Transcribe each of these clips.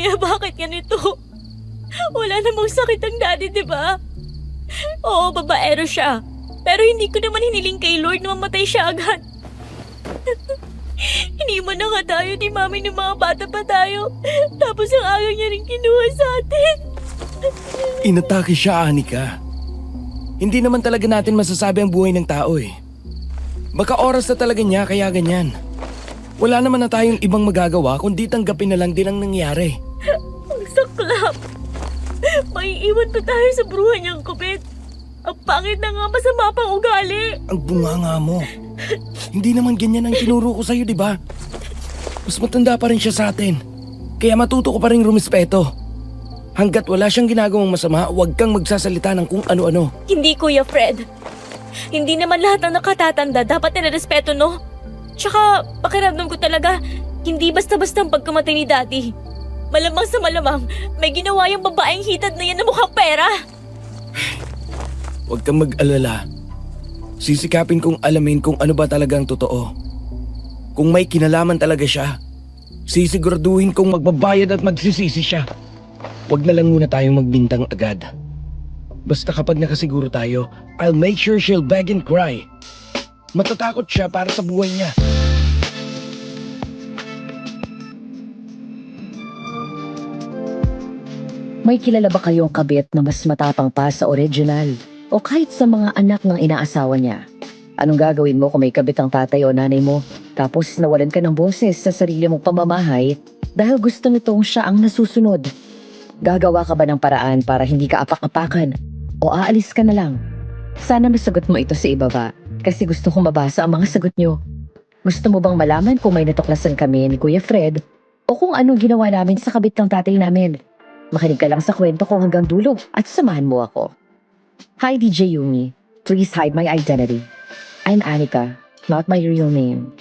Kuya, bakit ganito? Wala namang sakit ang daddy, di ba? Oo, babaero siya. Pero hindi ko naman hiniling kay Lord na mamatay siya agad. Iniwan na nga tayo ni Mami ng mga bata pa tayo. Tapos ang aga niya rin kinuha sa atin. Inatake siya, Anika. Hindi naman talaga natin masasabi ang buhay ng tao eh. Baka oras na talaga niya kaya ganyan. Wala naman na tayong ibang magagawa kundi tanggapin na lang din ang nangyari. Ang saklap. Maiiwan pa tayo sa bruha niyang kupit. Ang pangit na nga, masama pang ugali. Ang bunganga mo. Hindi naman ganyan ang tinuro ko sa'yo, di ba? Mas matanda pa rin siya sa atin. Kaya matuto ko pa rin rumispeto. Hanggat wala siyang ginagawang masama, huwag kang magsasalita ng kung ano-ano. Hindi, Kuya Fred. Hindi naman lahat ng nakatatanda dapat nirerespeto, no? Tsaka, pakiramdam ko talaga, hindi basta-basta ang pagkamatay ni Daddy. Malamang sa malamang, may ginawa yung babaeng hitad na yan na mukhang pera. Huwag kang mag-alala. Sisikapin kong alamin kung ano ba talaga ang totoo. Kung may kinalaman talaga siya, sisiguraduhin kong magbabayad at magsisisi siya. Huwag na lang muna tayong magbintang agad. Basta kapag nakasiguro tayo, I'll make sure she'll beg and cry. Matatakot siya para sa buhay niya. May kilala ba kayong kabit na mas matapang pa sa original? O kahit sa mga anak ng inaasawa niya? Anong gagawin mo kung may kabit ang tatay o nanay mo? Tapos nawalan ka ng boses sa sarili mong pamamahay dahil gusto nitong siya ang nasusunod? Gagawa ka ba ng paraan para hindi ka apak-apakan? O aalis ka na lang? Sana masagot mo ito sa ibaba kasi gusto kong mabasa ang mga sagot nyo. Gusto mo bang malaman kung may natuklasan kami ni Kuya Fred o kung anong ginawa namin sa kabit ng tatay namin? Makinig ka lang sa kwento ko hanggang dulo at samahan mo ako. Hi DJ Yumi, please hide my identity. I'm Anika, not my real name.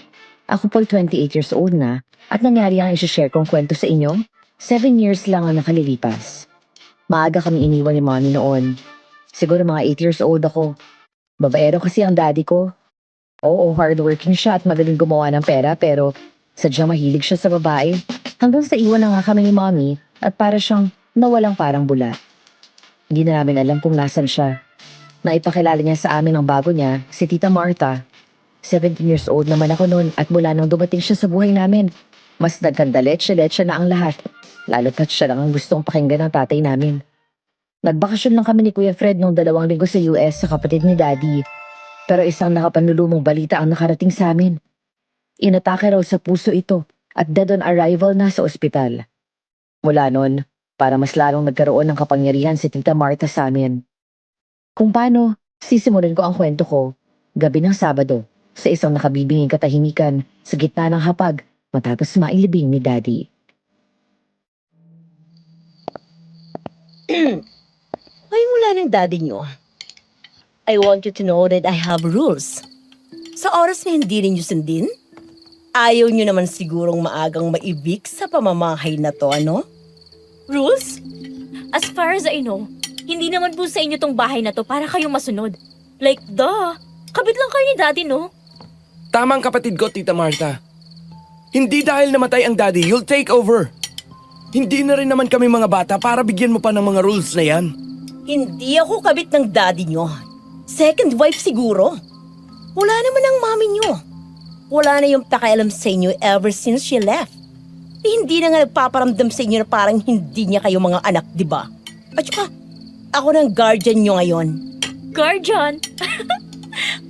Ako po 28 years old na at nangyari ang isi-share kong kwento sa inyo. 7 years lang ang nakalilipas. Maaga kami iniwan ni Mommy noon. Siguro mga 8 years old ako. Babaero kasi ang daddy ko. Oo, hardworking siya at magaling gumawa ng pera pero sadyang mahilig siya sa babae. Hanggang sa iwan na nga kami ni Mommy at para siyang nawalang parang bula. Hindi na namin alam kung nasan siya. Naipakilala niya sa amin ang bago niya, si Tita Martha. 17 years old naman ako noon at mula nang dumating siya sa buhay namin, mas nagkanda letse-letse na ang lahat. Lalo't at siya lang ang gustong pakinggan ng tatay namin. Nagbakasyon lang kami ni Kuya Fred nung 2 linggo sa US sa kapatid ni Daddy. Pero isang nakapanlulumong balita ang nakarating sa amin. Inatake raw sa puso ito at dead on arrival na sa ospital. Mula noon, para mas lalong nagkaroon ng kapangyarihan si Tita Martha sa amin. Kung paano, sisimulan ko ang kwento ko, gabi ng Sabado, sa isang nakabibinging katahimikan sa gitna ng hapag matapos mailibing ni Daddy. Ay, mula ng daddy nyo. I want you to know that I have rules. Sa oras na hindi rin nyo sundin, ayaw nyo naman sigurong maagang maibig sa pamamahay na to, ano? Rules? As far as I know, hindi naman po sa inyo tong bahay na to para kayong masunod. Like, duh. Kabit lang kayo ni Daddy, no? Tama ang kapatid ko, Tita Martha. Hindi dahil namatay ang daddy, you'll take over. Hindi na rin naman kami mga bata para bigyan mo pa ng mga rules na yan. Hindi ako kabit ng daddy nyo. Second wife siguro. Wala naman ang mami nyo. Wala na yung pakialam sa inyo ever since she left. Hindi na nga nagpaparamdam sa inyo na parang hindi niya kayo mga anak, di ba? At saka, ako ng guardian nyo ngayon. Guardian?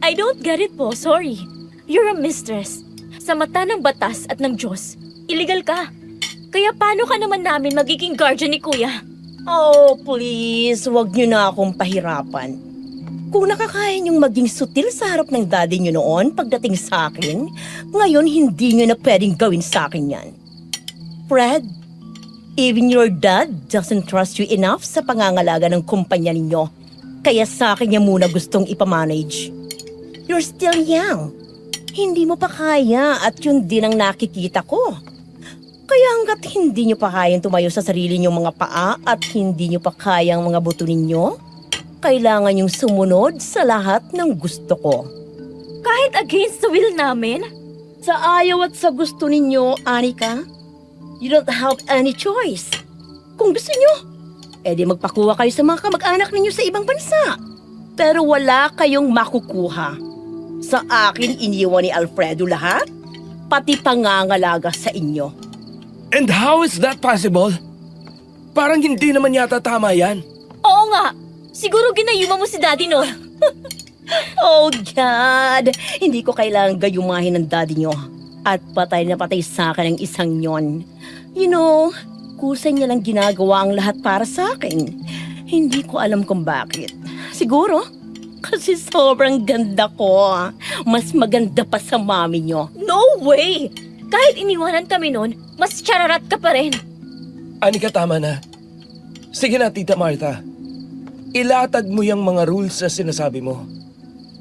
I don't get it po, sorry. You're a mistress. Sa mata ng batas at ng Diyos, illegal ka. Kaya paano ka naman namin magiging guardian ni Kuya? Oh, please, wag nyo na akong pahirapan. Kung nakakaya niyong maging sutil sa harap ng daddy nyo noon pagdating sa akin, ngayon hindi nyo na pwedeng gawin sa akin yan. Fred, even your dad doesn't trust you enough sa pangangalaga ng kumpanya ninyo. Kaya sa akin niya muna gustong ipamanage. You're still young. Hindi mo pa kaya at yun din ang nakikita ko. Kaya hanggat hindi nyo pa kayang tumayo sa sarili nyong mga paa at hindi nyo pa kayang mga buto ninyo, kailangan yung sumunod sa lahat ng gusto ko. Kahit against the will namin? Sa ayaw at sa gusto ninyo, Anika, You don't have any choice. Kung gusto nyo, edi magpakuha kayo sa mga kamag-anak ninyo sa ibang bansa. Pero wala kayong makukuha. Sa akin iniwan ni Alfredo lahat, pati pangangalaga sa inyo. And how is that possible? Parang hindi naman yata tama yan. Oo nga. Siguro ginayuma mo si daddy, no? Oh God! Hindi ko kailangang gayumahin ng daddy nyo. At patay na patay sa akin ang isang yon. You know, kusay niya lang ginagawa ang lahat para sa akin. Hindi ko alam kung bakit. Siguro, kasi sobrang ganda ko. Mas maganda pa sa mami nyo. No way! Kahit iniwanan kami nun, mas chararat ka pa rin. Anika, tama na. Sige na, Tita Martha. Ilatag mo yung mga rules na sinasabi mo.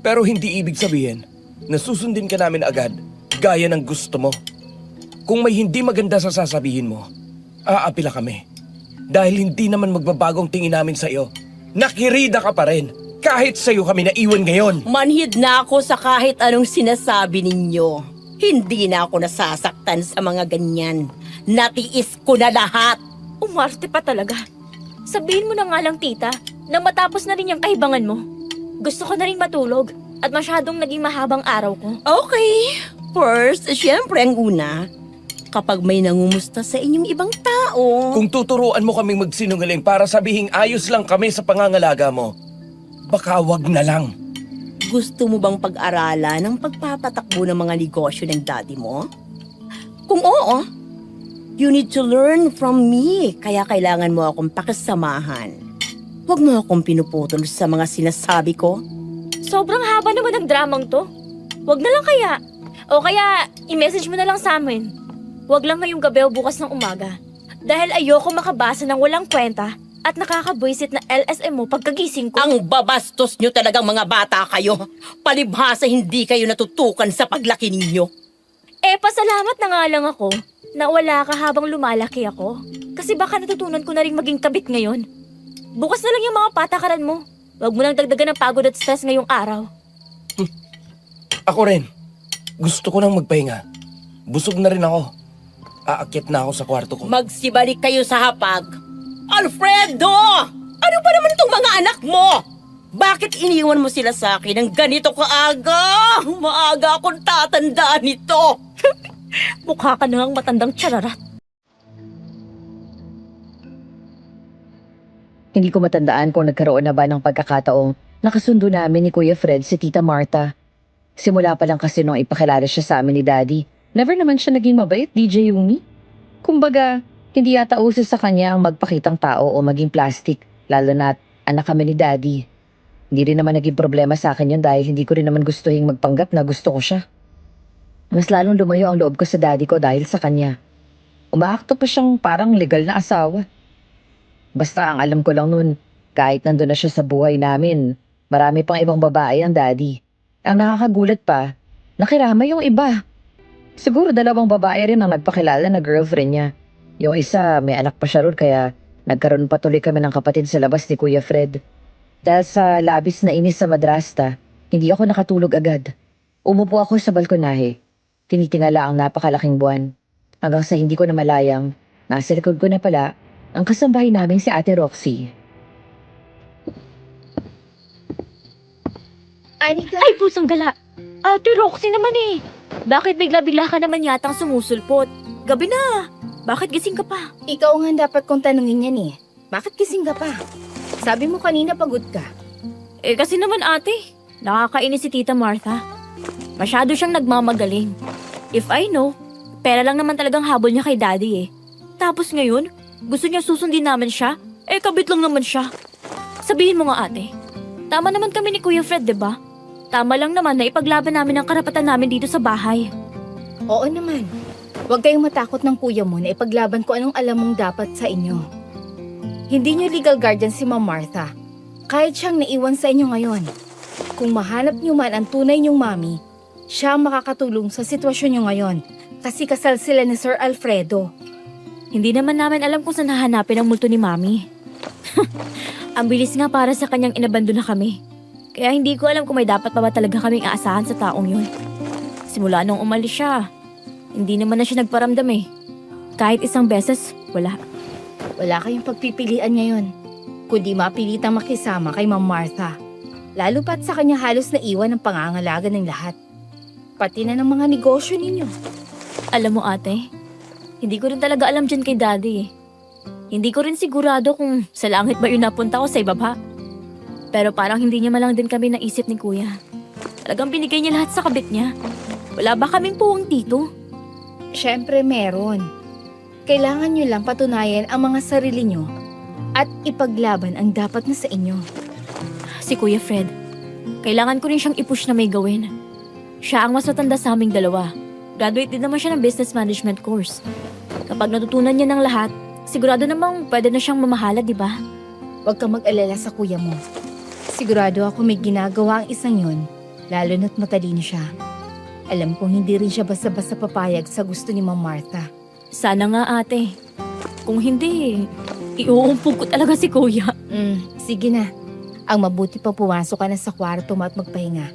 Pero hindi ibig sabihin na susundin ka namin agad gaya ng gusto mo. Kung may hindi maganda sa sasabihin mo, aapila kami. Dahil hindi naman magbabagong tingin namin sa iyo. Nakirida ka pa rin kahit sa'yo kami naiwan ngayon. Manhid na ako sa kahit anong sinasabi ninyo. Hindi na ako nasasaktan sa mga ganyan. Natiis ko na lahat. Umarte pa talaga. Sabihin mo na nga lang, tita, na matapos na rin yung kahibangan mo. Gusto ko na rin matulog at masyadong naging mahabang araw ko. Okay. First, syempre ang una, kapag may nangumusta sa inyong ibang tao. Kung tuturuan mo kaming magsinungaling para sabihing ayos lang kami sa pangangalaga mo, baka wag na lang. Gusto mo bang pag-aralan ang pagpapatakbo ng mga negosyo ng daddy mo? Kung oo, you need to learn from me, kaya kailangan mo akong pakisamahan. Huwag mo akong pinuputol sa mga sinasabi ko. Sobrang haba naman ng dramang to. Wag na lang kaya. O kaya, i-message mo na lang sa amin. Wag lang ngayong gabi o bukas ng umaga. Dahil ayoko makabasa ng walang kwenta at nakakabwisit na LSM mo pagkagising ko. Ang babastos nyo talagang mga bata kayo. Palibhasa hindi kayo natutukan sa paglaki ninyo. Eh, pasalamat na nga lang ako na wala ka habang lumalaki ako. Kasi baka natutunan ko na rin maging kabit ngayon. Bukas na lang yung mga patakaran mo. Wag mo nang dagdagan ng pagod at stress ngayong araw. Ako rin. Gusto ko nang magpahinga. Busog na rin ako. Aakyat na ako sa kwarto ko. Magsibalik kayo sa hapag. Alfredo! Ano ba naman itong mga anak mo? Bakit iniwan mo sila sa akin ng ganito kaaga? Maaga akong tatandaan nito. Mukha ka na ngang matandang tsararat. Hindi ko matandaan kung nagkaroon na ba ng pagkakataong nakasundo namin ni Kuya Fred si Tita Martha. Simula pa lang kasi nung ipakilala siya sa amin ni Daddy, never naman siya naging mabait, DJ Yumi. Kumbaga, hindi yata uso sa kanya ang magpakitang tao o maging plastic, lalo na't anak kami ni Daddy. Hindi rin naman naging problema sa akin yun dahil hindi ko rin naman gustuhin magpanggap na gusto ko siya. Mas lalong lumayo ang loob ko sa daddy ko dahil sa kanya. Umaakto pa siyang parang legal na asawa. Basta ang alam ko lang nun, kahit nandun na siya sa buhay namin, marami pang ibang babae ang daddy. Ang nakakagulat pa, nakirama yung iba. Siguro 2 babae rin ang nagpakilala na girlfriend niya. Yung isa, may anak pa siya ron kaya nagkaroon pa tuloy kami ng kapatid sa labas ni Kuya Fred. Dahil sa labis na inis sa madrasta, hindi ako nakatulog agad. Umupo ako sa balkonahe. Tinitingala ang napakalaking buwan. Hanggang sa hindi ko na malayang, nasa likod ko na pala ang kasambahay namin si Ate Roxy. Ay, pusang gala. Ate Roxy naman eh. Bakit bigla-bigla ka naman yatang sumusulpot? Gabi na. Bakit gising ka pa? Ikaw nga dapat kong tanungin yan eh. Bakit gising ka pa? Sabi mo kanina pagod ka. Eh kasi naman ate, nakakainis si Tita Martha. Masyado siyang nagmamagaling. If I know, pera lang naman talagang habol niya kay daddy eh. Tapos ngayon, gusto niya susundin namin siya? Eh kabit lang naman siya. Sabihin mo nga ate, tama naman kami ni Kuya Fred, 'di ba? Tama lang naman na ipaglaban namin ang karapatan namin dito sa bahay. Oo naman. Huwag kayong matakot ng kuya mo na ipaglaban ko anong alam mong dapat sa inyo. Hindi niyo legal guardian si Ma'am Martha. Kahit siyang naiwan sa inyo ngayon. Kung mahanap niyo man ang tunay niyong mami, siya ang makakatulong sa sitwasyon niyo ngayon. Kasi kasal sila ni Sir Alfredo. Hindi naman namin alam kung saan hahanapin ang multo ni Mami. Ang bilis nga para sa kanyang inabando na kami. Kaya hindi ko alam kung may dapat pa ba talaga kaming aasahan sa taong yun. Simula nung umalis siya, hindi naman na siya nagparamdam eh. kahit isang beses, wala. Wala kayong pagpipilian ngayon, kundi mapilitang makisama kay Ma'am Martha. Lalo pat sa kanya halos naiwan ang pangangalaga ng lahat. Pati na ng mga negosyo ninyo. Alam mo ate, hindi ko rin talaga alam dyan kay daddy. Hindi ko rin sigurado kung sa langit ba yun napunta ko sa ibaba. Pero parang hindi niya malang din kami naisip ni kuya. Talagang binigay niya lahat sa kabit niya. Wala ba kaming puwang dito? Siyempre meron. Kailangan nyo lang patunayan ang mga sarili nyo at ipaglaban ang dapat na sa inyo. Si Kuya Fred, kailangan ko rin siyang i-push na may gawin. Siya ang mas matanda sa aming dalawa. Graduate din naman siya ng business management course. Kapag natutunan niya ng lahat, sigurado namang pwede na siyang mamahala, di ba? Huwag kang mag-alala sa kuya mo. Sigurado ako may ginagawa ang isang yun, lalo na't matalino siya. Alam kong hindi rin siya basta-basta papayag sa gusto ni Ma'am Martha. Sana nga ate. Kung hindi, iuumpog ko talaga si kuya. Sige na. Ang mabuti pa pumasok ka na sa kwarto mo at magpahinga.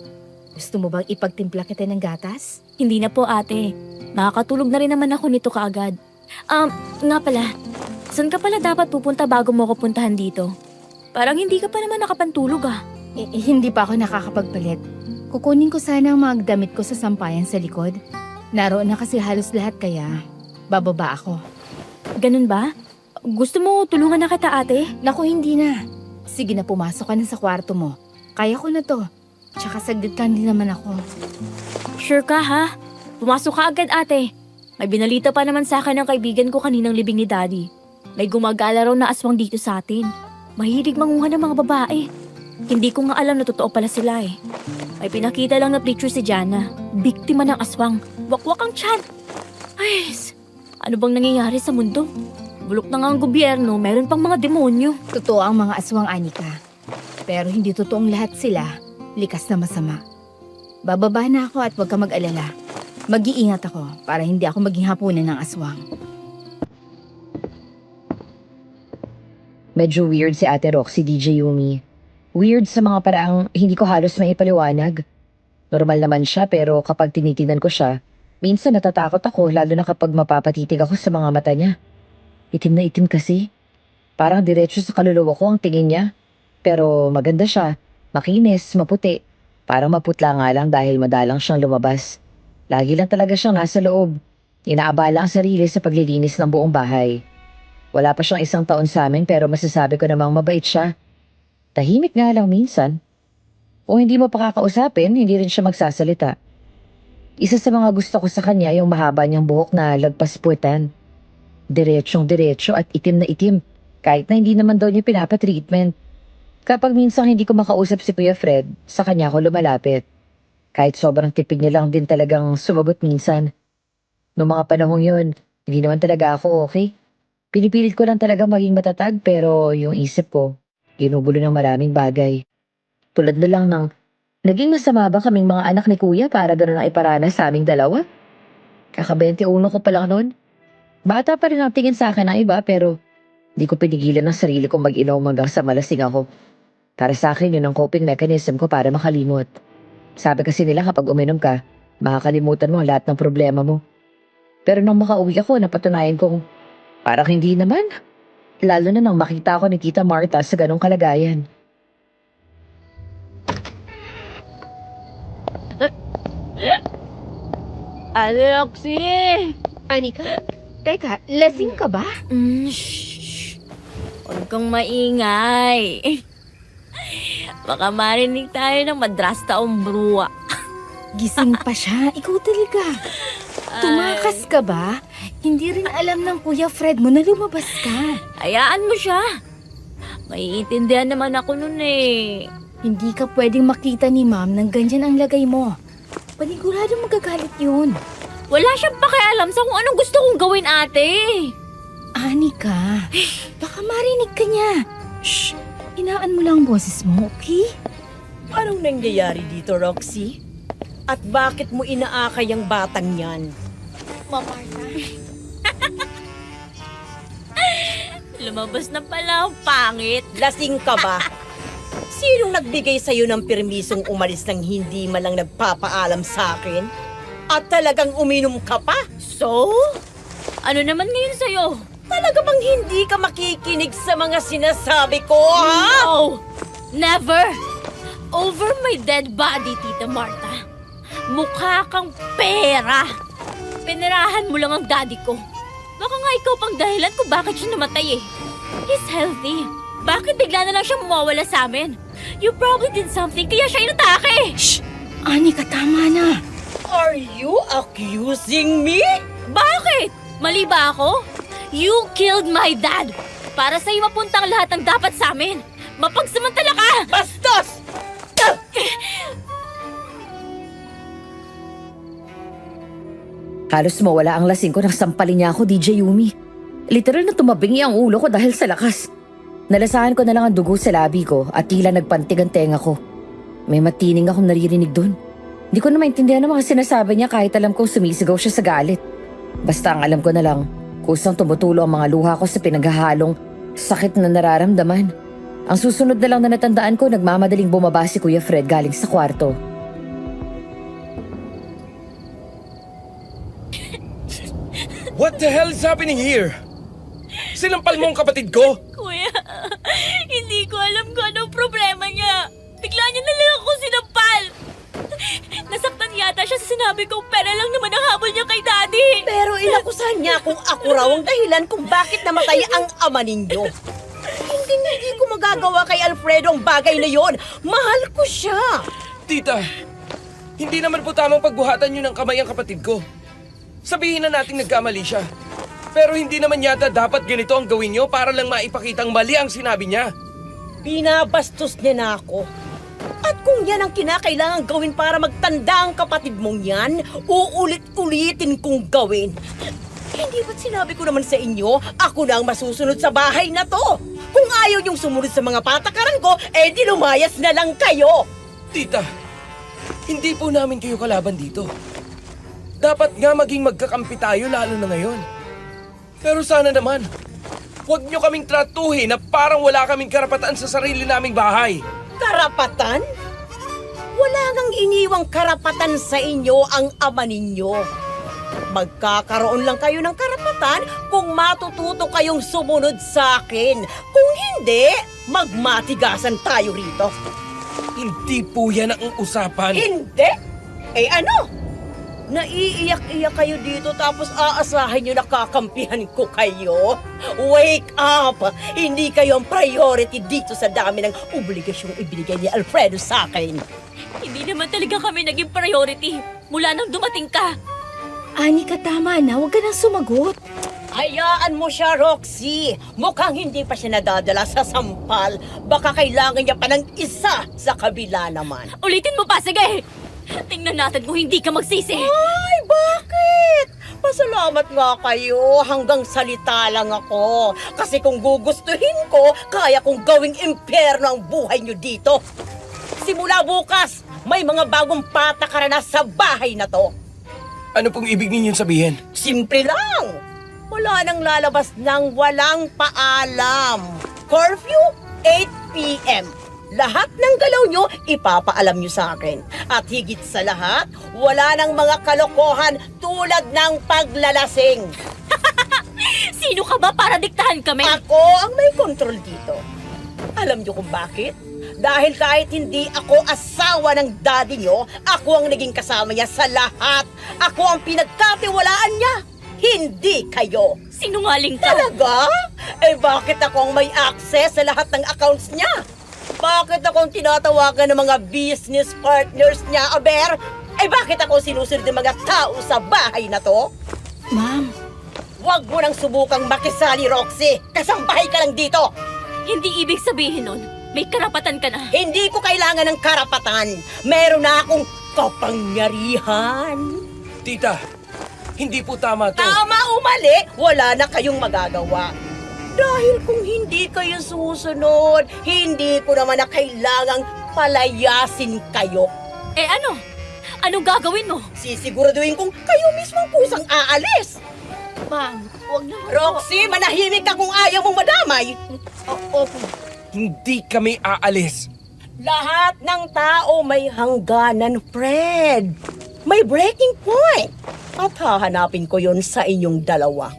Gusto mo bang ipagtimpla kita ng gatas? Hindi na po ate. Nakakatulog na rin naman ako nito kaagad. Nga pala. Saan ka pala dapat pupunta bago mo ako puntahan dito? Parang hindi ka pa naman nakapantulog ah. Hindi pa ako nakakapagpalit. Kukunin ko sana ang mga damit ko sa sampayan sa likod. Naroon na kasi halos lahat kaya bababa ako. Ganun ba? Gusto mo tulungan na kita ate? Naku, hindi na. Sige na, pumasok ka na sa kwarto mo. Kaya ko na to. Tsaka saglit lang din naman ako. Sure ka ha? Pumasok ka agad ate. May binalita pa naman sa akin ng kaibigan ko kaninang libing ni daddy. May gumagala raw na aswang dito sa atin. Mahilig manguha ng mga babae. Hindi ko nga alam na totoo pala sila eh. May pinakita lang na picture si Jana. Biktima ng aswang. Wakwak ang tiyan. Ay, ano bang nangyayari sa mundo? Bulok na nga ang gobyerno, meron pang mga demonyo. Totoo ang mga aswang, Anika. Pero hindi totoong lahat sila likas na masama. Bababa na ako at huwag ka mag-alala. Mag-iingat ako para hindi ako maging hapunan ng aswang. Medyo weird si Ate Roxy, DJ Yumi. Weird sa mga paraang hindi ko halos maipaliwanag. Normal naman siya pero kapag tinitingnan ko siya, minsan natatakot ako lalo na kapag mapapatitig ako sa mga mata niya. Itim na itim kasi. Parang diretso sa kaluluwa ko ang tingin niya. Pero maganda siya, makinis, maputi. Parang maputla nga lang dahil madalang siyang lumabas. Lagi lang talaga siyang nasa loob. Inaabala ang sarili sa paglilinis ng buong bahay. Wala pa siyang 1 taon sa amin pero masasabi ko namang mabait siya. Tahimik nga lang minsan. Kung hindi mo pakakausapin, hindi rin siya magsasalita. Isa sa mga gusto ko sa kanya yung mahaba niyang buhok na lagpas puwetan. Diretsyong diretso at itim na itim, kahit na hindi naman daw niya pinapatreatment. Kapag minsan hindi ko makausap si Kuya Fred, sa kanya ako lumalapit. Kahit sobrang tipid niya lang din talagang sumabot minsan. Noong mga panahong yun, hindi naman talaga ako okay. Pinipilit ko lang talaga maging matatag pero yung isip ko, ginugulo ng maraming bagay. Tulad na lang ng, naging masama ba kaming mga anak ni Kuya para gano'n ang iparanas sa aming dalawa? Kaka-21 ko pa lang noon. Bata pa rin ang tingin sa akin ng iba pero di ko pinigilan ng sarili kong mag-inom hanggang sa malasing ako. Para sa akin yun ang coping mechanism ko para makalimot. Sabi kasi nila kapag uminom ka, makakalimutan mo ang lahat ng problema mo. Pero nung makauwi ako, napatunayan kong parang hindi naman. Lalo na nang makita ako ni Tita Martha sa ganong kalagayan. Roxy! Anika, teka, lasing ka ba? Shh! Huwag kang maingay. Baka marinig tayo ng madrasta o bruwa. Gising pa siya. Ikaw talaga. Tumakas ka ba? Hindi rin alam ng Kuya Fred mo na lumabas ka. Hayaan mo siya. Maiintindihan naman ako nun eh. Hindi ka pwedeng makita ni Ma'am nang ganyan ang lagay mo. Panigurado magagalit yun. Wala siyang pakialam sa kung anong gusto kong gawin, ate. Anika, baka marinig ka niya. Shh! Inaan mo lang ang boses mo, okay? Anong nangyayari dito, Roxy? At bakit mo inaakay ang batang yan? Ma'am Martha. Lumabas na pala ang pangit. Lasing ka ba? Sinong nagbigay sa'yo ng permisong umalis nang hindi malang nagpapaalam sa akin? At talagang uminom ka pa? So? Ano naman ngayon sa'yo? Talaga bang hindi ka makikinig sa mga sinasabi ko, ha? No! Never! Over my dead body, Tita Martha. Mukha kang pera. Pinerahan mo lang ang daddy ko. Baka nga ikaw pang dahilan kung bakit siya namatay eh. He's healthy. Bakit bigla na lang siya mawawala sa amin? You probably did something kaya siya inatake. Shh! Anika, tama na. Are you accusing me? Bakit? Mali ba ako? You killed my dad. Para sa'yo mapunta ang lahat ng dapat sa amin. Mapagsamantala ka! Bastos! Halos mawala ang lasing ko nang sampalin niya ako, DJ Yumi. Literal na tumabingi ang ulo ko dahil sa lakas. Nalasahan ko na lang ang dugo sa labi ko at tila nagpantig ang tenga ko. May matining akong naririnig doon. Hindi ko na maintindihan ang mga sinasabi niya kahit alam kong sumisigaw siya sa galit. Basta ang alam ko na lang, kusang tumutulo ang mga luha ko sa pinaghahalong sakit na nararamdaman. Ang susunod na lang na natandaan ko, nagmamadaling bumaba si Kuya Fred galing sa kwarto. What the hell is happening here? Sinampal mo ang kapatid ko? Kuya, hindi ko alam kung anong problema niya. Bigla niya na lang ako sinampal. Nasaktan yata siya sa sinabi ko, pera lang naman ang habol niya kay Daddy. Pero inakusahan niya kung ako raw ang dahilan kung bakit namatay ang ama ninyo. Hindi ko magagawa kay Alfredo ang bagay na yon. Mahal ko siya. Tita, hindi naman po tamang pagbuhatan niyo ng kamay ang kapatid ko. Sabihin na nating nagkamali siya. Pero hindi naman yata dapat ganito ang gawin niyo para lang maipakitang mali ang sinabi niya. Binabastos niya na ako. At kung yan ang kinakailangan gawin para magtanda ang kapatid mong yan, uulit-ulitin kong gawin. Hindi ba't sinabi ko naman sa inyo, ako na ang masusunod sa bahay na to? Kung ayaw niyong sumunod sa mga patakaran ko, eh di lumayas na lang kayo. Tita, hindi po namin kayo kalaban dito. Dapat nga maging magkakampi tayo lalo na ngayon. Pero sana naman, huwag niyo kaming tratuhin na parang wala kaming karapatan sa sarili naming bahay. Karapatan? Wala ngang iniwang karapatan sa inyo ang ama ninyo. Magkakaroon lang kayo ng karapatan kung matututo kayong sumunod sa akin. Kung hindi, magmatigasan tayo rito. Hindi po yan ang usapan. Hindi? Eh ano? Naiiyak-iyak kayo dito tapos aasahin nyo na kakampihan ko kayo? Wake up! Hindi kayo ang priority dito sa dami ng obligasyong ibinigay ni Alfredo sa akin. Hindi naman talaga kami naging priority mula nang dumating ka. Anika, tama na. Huwag ka nang sumagot. Hayaan mo siya, Roxy. Mukhang hindi pa siya nadadala sa sampal. Baka kailangan niya pa ng isa sa kabila naman. Ulitin mo pa, sige! Tingnan natin kung hindi ka magsisi. Ay, bakit? Pasalamat nga kayo. Hanggang salita lang ako. Kasi kung gugustuhin ko, kaya kong gawing impyerno ang buhay niyo dito. Simula bukas, may mga bagong patakaran na sa bahay na to. Ano pong ibig ninyong sabihin? Simple lang. Wala nang lalabas ng walang paalam. Curfew, 8 p.m. Lahat ng galaw nyo, ipapaalam nyo sa akin. At higit sa lahat, wala nang mga kalokohan tulad ng paglalasing. Sino ka ba para diktahan kami? Ako ang may kontrol dito. Alam nyo kung bakit? Dahil kahit hindi ako asawa ng daddy nyo, ako ang naging kasama niya sa lahat. Ako ang pinagkatiwalaan niya. Hindi kayo. Sinungaling ka. Talaga? Eh bakit ako ang may access sa lahat ng accounts niya? Bakit akong tinatawagan ng mga business partners niya, Aber? Eh bakit ako sinusunod ng mga tao sa bahay na to? Ma'am, Huwag mo nang subukang makisali, Roxy. Kasambahay ka lang dito. Hindi ibig sabihin nun, may karapatan ka na. Hindi ko kailangan ng karapatan. Meron na akong kapangyarihan. Tita, hindi po tama to. Tama o mali, wala na kayong magagawa. Dahil kung hindi kayo susunod, hindi ko naman na kailangang palayasin kayo. Eh ano? Anong gagawin mo? Sisiguraduhin kong kayo mismo ang kusang aalis. Ma'am, huwag na. Roxy, manahimik ka kung ayaw mong madamay. Opo. Hindi kami aalis. Lahat ng tao may hangganan, Fred. May breaking point. At hahanapin ko yon sa inyong dalawa.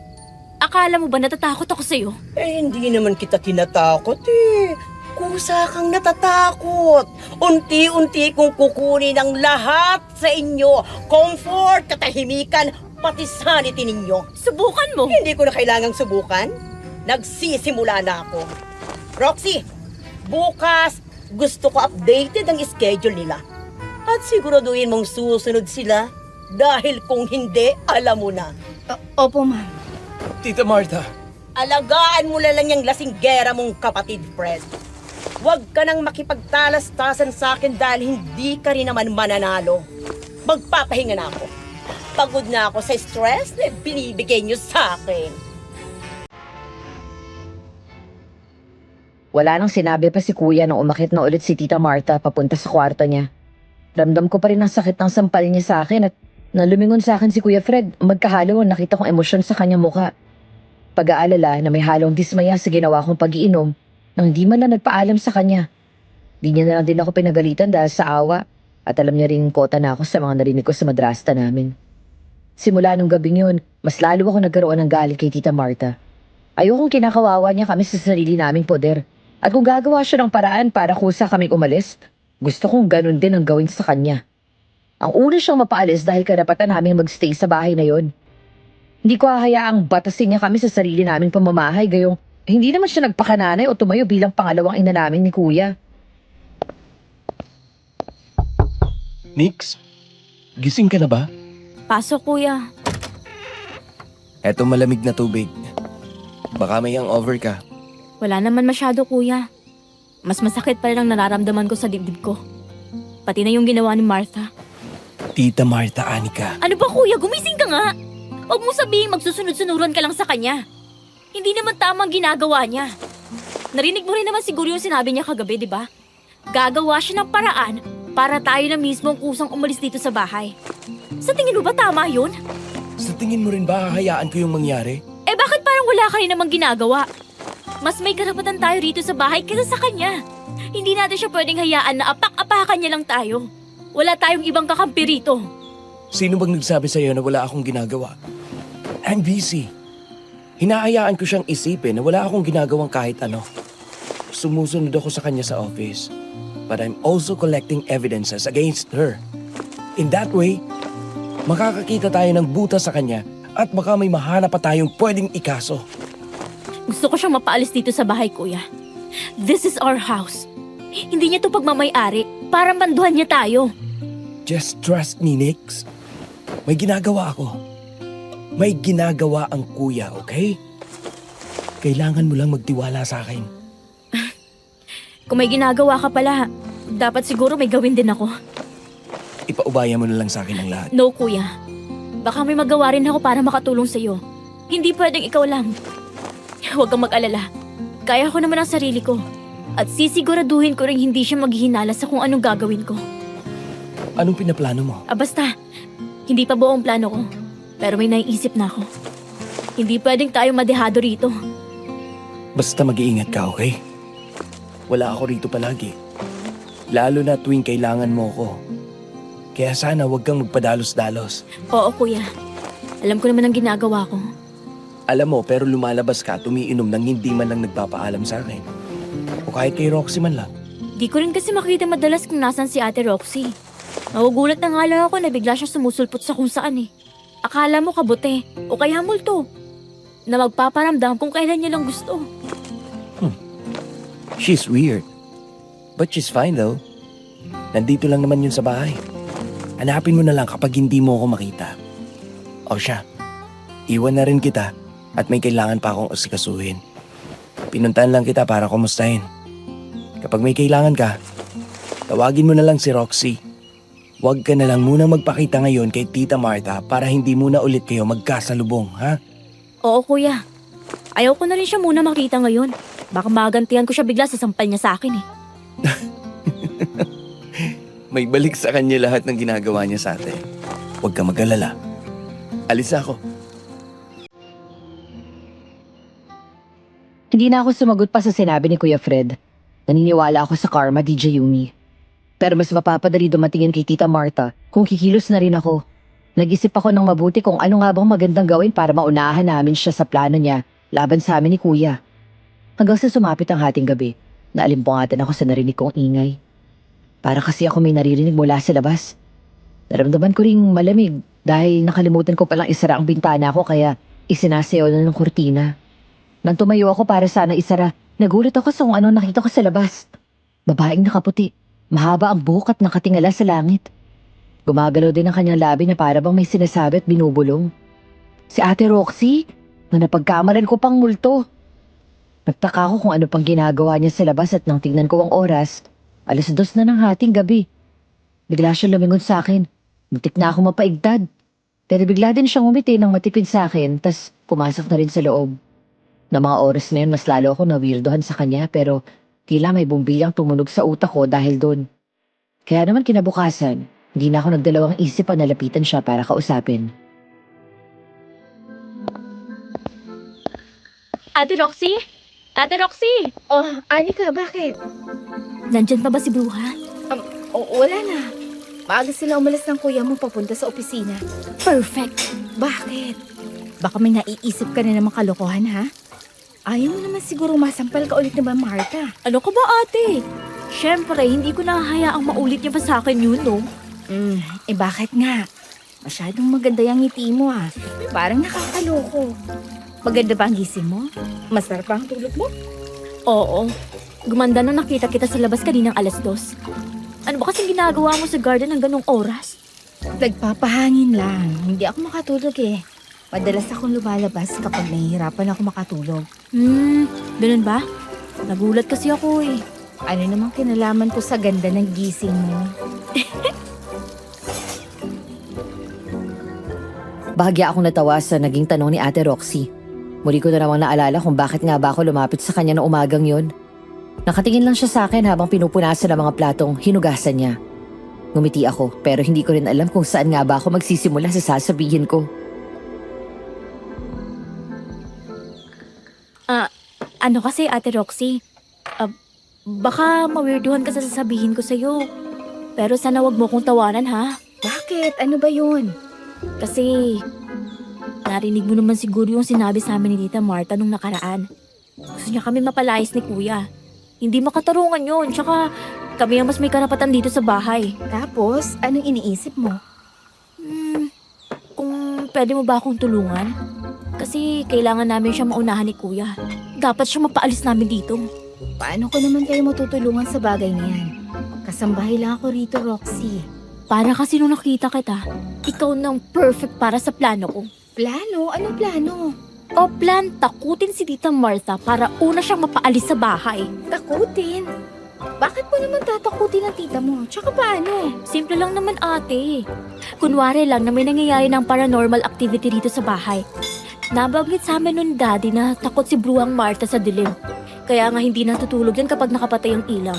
Akala mo ba natatakot ako sa'yo? Eh, hindi naman kita tinatakot eh. Kusa kang natatakot. Unti-unti kong kukunin ang lahat sa inyo. Comfort, katahimikan, pati sanity ninyo. Subukan mo. Hindi ko na kailangang subukan. Nagsisimula na ako. Roxy, bukas gusto ko updated ang schedule nila. At siguraduhin mong susunod sila. Dahil kung hindi, alam mo na. Opo, ma'am. Tita Martha, Alagaan mo na lang yung lasinggera mong kapatid, Fred. Huwag ka nang makipagtalastasan sa akin dahil hindi ka rin naman mananalo. Magpapahinga na ako. Pagod na ako sa stress na binibigay niyo sa akin. Wala nang sinabi pa si kuya nung umakit na ulit si Tita Martha papunta sa kwarto niya. Ramdam ko pa rin ang sakit ng sampal niya sa akin at nang lumingon sa akin si Kuya Fred, magkahalo ang nakita kong emosyon sa kanyang muka. Pag-aalala na may halong dismaya sa ginawa kong pag-iinom nang di man lang nagpaalam sa kanya. Di niya na lang din ako pinagalitan dahil sa awa at alam niya rin kota na ako sa mga narinig ko sa madrasta namin. Simula nung gabing yun, mas lalo ako nagkaroon ng galit kay Tita Martha. Ayokong kinakawawa niya kami sa sarili naming poder. At kung gagawa siya ng paraan para kusa kaming umalis, gusto kong ganun din ang gawin sa kanya. Ang una siyang mapaalis dahil karapatan namin magstay sa bahay na yon. Hindi ko hahayaang batasin niya kami sa sarili naming pamamahay gayong hindi naman siya nagpakananay o tumayo bilang pangalawang ina namin ni Kuya. Nix, gising ka na ba? Pasok, kuya. Eto malamig na tubig. Baka may hangover ka. Wala naman masyado, kuya. Mas masakit pa rin ang nararamdaman ko sa dibdib ko. Pati na yung ginawa ni Martha. Tita Martha, Anika. Ano ba, kuya? Gumising ka nga! Huwag mo sabihin magsusunod-sunuran ka lang sa kanya. Hindi naman tama ang ginagawa niya. Narinig mo rin naman siguro yung sinabi niya kagabi, di ba? Gagawa siya ng paraan para tayo na mismo ang kusang umalis dito sa bahay. Sa tingin mo ba tama yun? Sa tingin mo rin ba hahayaan ko yung mangyari? Eh bakit parang wala ka rin namang ginagawa? Mas may karapatan tayo rito sa bahay kaysa sa kanya. Hindi natin siya pwedeng hayaan na apak-apakan niya lang tayo. Wala tayong ibang kakampi rito. Sino bang nagsabi sa'yo na wala akong ginagawa? I'm busy. Hinahayaan ko siyang isipin na wala akong ginagawang kahit ano. Sumusunod ako sa kanya sa office. But I'm also collecting evidences against her. In that way, makakakita tayo ng buta sa kanya at baka may mahanap pa tayong pwedeng ikaso. Gusto ko siyang mapaalis dito sa bahay, kuya. This is our house. Hindi niya to pagmamay-ari para manduhan niya tayo. Just trust me, Nix. May ginagawa ako. May ginagawa ang kuya, okay? Kailangan mo lang magtiwala sa akin. Kung may ginagawa ka pala, dapat siguro may gawin din ako. Ipaubaya mo na lang sa akin ang lahat. No, kuya. Baka may magawa rin ako para makatulong sa'yo. Hindi pwedeng ikaw lang. Huwag kang mag-alala. Kaya ko naman ang sarili ko. At sisiguraduhin ko rin hindi siya maghihinala sa kung anong gagawin ko. Anong pinaplano mo? Basta, hindi pa buong plano ko. Pero may naiisip na ako. Hindi pwedeng tayo madehado rito. Basta mag-iingat ka, okay? Wala ako rito palagi. Lalo na tuwing kailangan mo ko. Kaya sana huwag kang magpadalos-dalos. Oo, kuya. Alam ko naman ang ginagawa ko. Alam mo, pero lumalabas ka at umiinom nang hindi man lang nagpapaalam sa akin. O kahit kay Roxy man lang. Di ko rin kasi makita madalas kung nasan si Ate Roxy. Nagugulat na nga lang ako na bigla siya sumusulpot sa kung saan eh. Akala mo kabote o kaya multo. Na magpaparamdam kung kailan niya lang gusto. She's weird. But she's fine though. Nandito lang naman yun sa bahay. Hanapin mo na lang kapag hindi mo ako makita. O siya, iwan na rin kita at may kailangan pa akong asikasuhin. Pinuntahan lang kita para kumustahin. Kapag may kailangan ka, tawagin mo na lang si Roxy. Huwag ka na lang muna magpakita ngayon kay Tita Martha para hindi muna ulit kayo magkasalubong, ha? Oo, kuya. Ayaw ko na rin siya muna makita ngayon. Baka magantihan ko siya bigla sa sampal niya sa akin eh. May balik sa kanya lahat ng ginagawa niya sa atin. Huwag ka mag-alala. Alis ako. Hindi na ako sumagot pa sa sinabi ni Kuya Fred. Naniniwala ako sa karma, DJ Yumi. Pero mas mapapadali dumatingin kay Tita Martha kung kikilos na rin ako. Nag-isip ako ng mabuti kung ano nga bang magandang gawin para maunahan namin siya sa plano niya laban sa amin ni Kuya. Hanggang sa sumapit ang hating gabi, naalimpungatan ako sa narinig kong ingay. Para kasi ako may naririnig mula sa labas. Naramdaman ko ring malamig dahil nakalimutan ko palang isara ang bintana ko kaya isinasayaw na ng kurtina. Nang tumayo ako para sana isara, nagulat ako sa kung ano nakita ko sa labas. Babaeng nakaputi, mahaba ang buhok at nakatingala sa langit. Gumagalaw din ang kanyang labi na para bang may sinasabi at binubulong. Si Ate Roxy, na napagkamalan ko pang multo. Nagtaka ko kung ano pang ginagawa niya sa labas at nang tingnan ko ang oras, 2:00 na ng hating gabi. Bigla siyang lumingon sa akin. Muntik na ako mapaigtad. Pero bigla din siyang umiti nang matipid sa akin, tas pumasok na rin sa loob. Na mga oras na yun, mas lalo ako na-weirdohan sa kanya pero tila may bumbilyang tumunog sa utak ko dahil doon. Kaya naman kinabukasan, hindi na ako nagdalawang isip na nalapitan siya para kausapin. Ate Roxy? Ate Roxy! Oh, Anika, bakit? Nandyan pa ba si Bruha? Wala na. Maaga sila umalis ng kuya mo papunta sa opisina. Perfect! Bakit? Baka may naiisip ka na naman kalokohan, ha? Ayaw mo naman siguro masampal ka ulit na ba, Martha? Ano ka ba, ate? Siyempre, hindi ko nahahayaang maulit niya pa sa akin yun, no? Bakit nga? Masyadong maganda yung ngiti mo, ah. Parang nakakaloko. Maganda ba ang gising mo? Masarap ba ang tulog mo? Oo. Gumanda na nakita kita sa labas kaninang 2:00. Ano ba kasing ginagawa mo sa garden ng ganong oras? Nagpapahangin lang. Hindi ako makatulog eh. Madalas akong lumalabas kapag nahihirapan ako makatulog. Ganun ba? Nagulat kasi ako eh. Ano namang kinalaman ko sa ganda ng gising mo? Bahagya akong natawa sa naging tanong ni Ate Roxy. Muli ko na namang naalala kung bakit nga ba ako lumapit sa kanya noong umagang yon. Nakatingin lang siya sa akin habang pinupunasan ang mga platong hinugasan niya. Ngumiti ako pero hindi ko rin alam kung saan nga ba ako magsisimula sa sasabihin ko. Ano kasi, Ate Roxy? Baka mawirduhan ka sa sasabihin ko sa'yo. Pero sana wag mo kong tawanan, ha? Bakit? Ano ba yun? Kasi, narinig mo naman siguro yung sinabi sa amin ni Tita Martha nung nakaraan. Gusto niya kami mapalayas ni Kuya. Hindi makatarungan yun, tsaka kami ang mas may karapatan dito sa bahay. Tapos, anong iniisip mo? Kung pwede mo ba akong tulungan? Kasi kailangan namin siya maunahan ni Kuya. Dapat siya mapaalis namin dito. Paano ko naman kayo matutulungan sa bagay na yan? Kasambahay lang ako rito, Roxy. Para kasi nung nakita kita, ikaw nang perfect para sa plano ko. Plano? Anong plano? O plan, takutin si Tita Martha para una siyang mapaalis sa bahay. Takutin? Bakit mo naman tatakutin ang tita mo? Tsaka paano? Simple lang naman, ate. Kunwari lang na may nangyayari ng paranormal activity dito sa bahay. Nabanggit sa amin nun daddy na takot si Bruhang Martha sa dilim. Kaya nga hindi natutulog yan kapag nakapatay ang ilaw.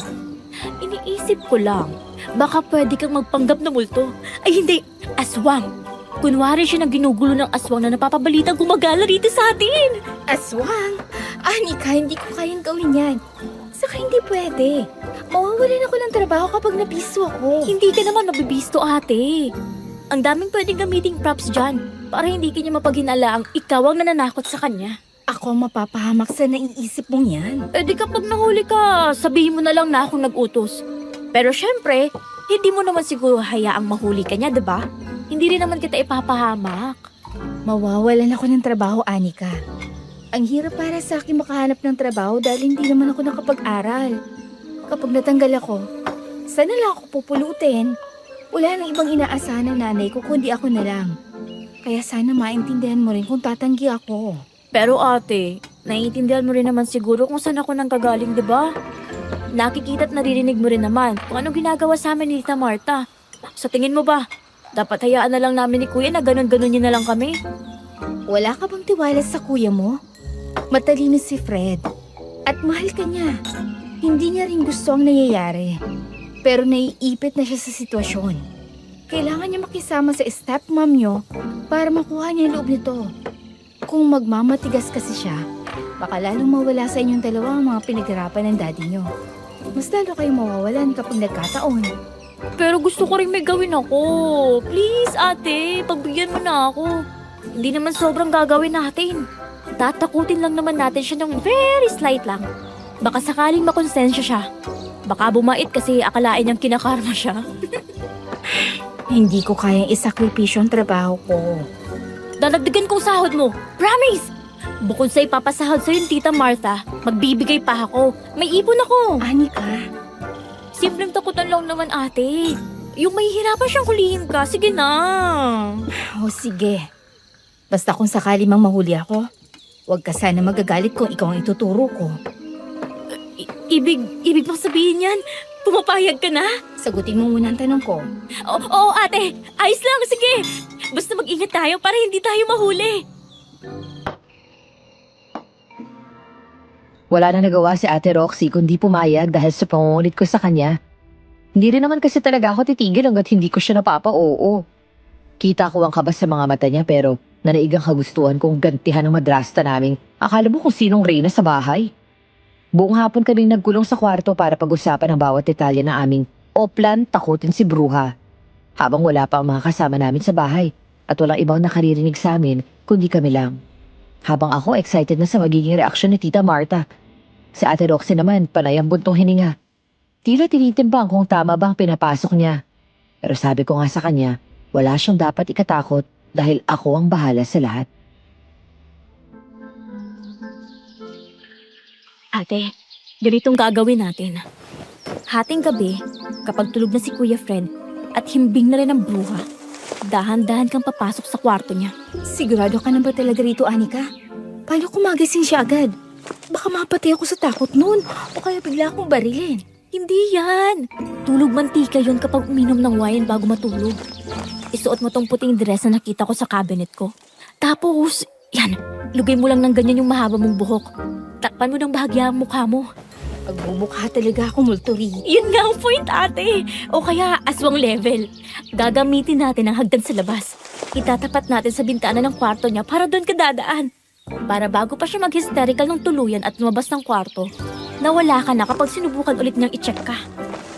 Iniisip ko lang, baka pwede kang magpanggap na multo. Ay hindi, aswang. Kunwari siya na ginugulo ng aswang na napapabalitang gumagala dito sa atin. Aswang? Anika, hindi ko kayang gawin yan. Saka hindi pwede. Mawawalan ako ng trabaho kapag nabisto ako. Hindi ka naman mabibisto, ate. Ang daming pwedeng gamiting props dyan para hindi kanya mapaghinalaang ikaw ang nananakot sa kanya. Ako ang mapapahamak sa naiisip mong yan. Eh di kapag nahuli ka, sabihin mo na lang na akong nag-utos. Pero syempre, hindi mo naman siguro hayaang mahuli ka niya, diba? Hindi rin naman kita ipapahamak. Mawawalan ako ng trabaho, Anika. Ang hirap para sa akin makahanap ng trabaho dahil hindi naman ako nakapag-aral. Kapag natanggal ako, saan na lang ako pupulutin? Wala nang ibang inaasahan ng nanay ko kundi ako na lang. Kaya sana maintindihan mo rin kung tatanggi ako. Pero ate, naiintindihan mo rin naman siguro kung saan ako nang kagaling, diba? Nakikita at naririnig mo rin naman kung anong ginagawa sa amin ni Tita Martha. Sa tingin mo ba, dapat hayaan na lang namin ni Kuya na ganun-ganun niya na lang kami? Wala ka bang tiwala sa kuya mo? Matalino si Fred. At mahal ka niya. Hindi niya rin gusto ang nangyayari. Pero naiipit na siya sa sitwasyon. Kailangan niya makisama sa stepmom niyo para makuha niya ang loob nito. Kung magmamatigas kasi siya, baka lalong mawala sa inyong dalawa ang mga pinaghirapan ng daddy niyo. Mas lalo kayong mawawalan kapag nagkataon. Pero gusto ko rin may gawin ako. Please, ate, pagbigyan mo na ako. Hindi naman sobrang gagawin natin. Tatakutin lang naman natin siya ng very slight lang. Baka sakaling makonsensya siya. Baka bumait kasi akalain niyang kinakarma siya. Hindi ko kayang isakripisyo ang trabaho ko. Dadagdagan kong sahod mo. Promise! Bukod sa ipapasahod sa'yo yung Tita Martha, magbibigay pa ako. May ipon ako. Anika, Simpleng takutan lang naman, ate. Yung mahihirapan siyang hulihin ka, sige na. o sige. Basta kung sakali mang mahuli ako, huwag ka sana magagalit kung ikaw ang ituturo ko. Ibig bang sabihin yan? Pumapayag ka na? Sagutin mo muna ang tanong ko. Oo, ate. Ayos lang, sige. Basta mag-ingat tayo para hindi tayo mahuli. Wala na nagawa si Ate Roxy kundi pumayag dahil sa pangungulit ko sa kanya. Hindi rin naman kasi talaga ako titigil hanggat hindi ko siya napapa-oo. Kita ko ang kaba sa mga mata niya pero nanaigang kagustuhan kong gantihan ng madrasta naming akala mo kung sinong reyna sa bahay. Buong hapon kaming nagkulong sa kwarto para pag-usapan ang bawat detalye ng aming plan takutin si Bruja. Habang wala pa ang mga kasama namin sa bahay at walang ibang nakaririnig sa amin kundi kami lang. Habang ako excited na sa magiging reaksyon ni Tita Martha. Si Ate Roxy naman panay ang buntong hininga. Tila tinitimbang kung tama ba ang pinapasok niya. Pero sabi ko nga sa kanya, wala siyang dapat ikatakot dahil ako ang bahala sa lahat. Ate, ganitong gagawin natin. Hating gabi, kapag tulog na si Kuya Fred at himbing na rin ang Bruja, dahan-dahan kang papasok sa kwarto niya. Sigurado ka na ba talaga rito, Anika? Paano kung magising siya agad? Baka mapatay ako sa takot noon o kaya bigla akong barilin. Hindi yan. Tulog mantika yun kapag uminom ng wine bago matulog. Isuot mo tong puting dress na nakita ko sa cabinet ko. Tapos, yan, lugay mo lang ng ganyan yung mahaba mong buhok. Takpan mo ng bahagya ang mukha mo. Pagbubukha talaga ako, Multuri. Yun nga ang point, ate. O kaya aswang level. Gagamitin natin ang hagdan sa labas. Itatapat natin sa bintana ng kwarto niya para doon ka dadaan. Para bago pa siya mag-hysterical ng tuluyan at lumabas ng kwarto, nawala ka na kapag sinubukan ulit niyang i-check ka.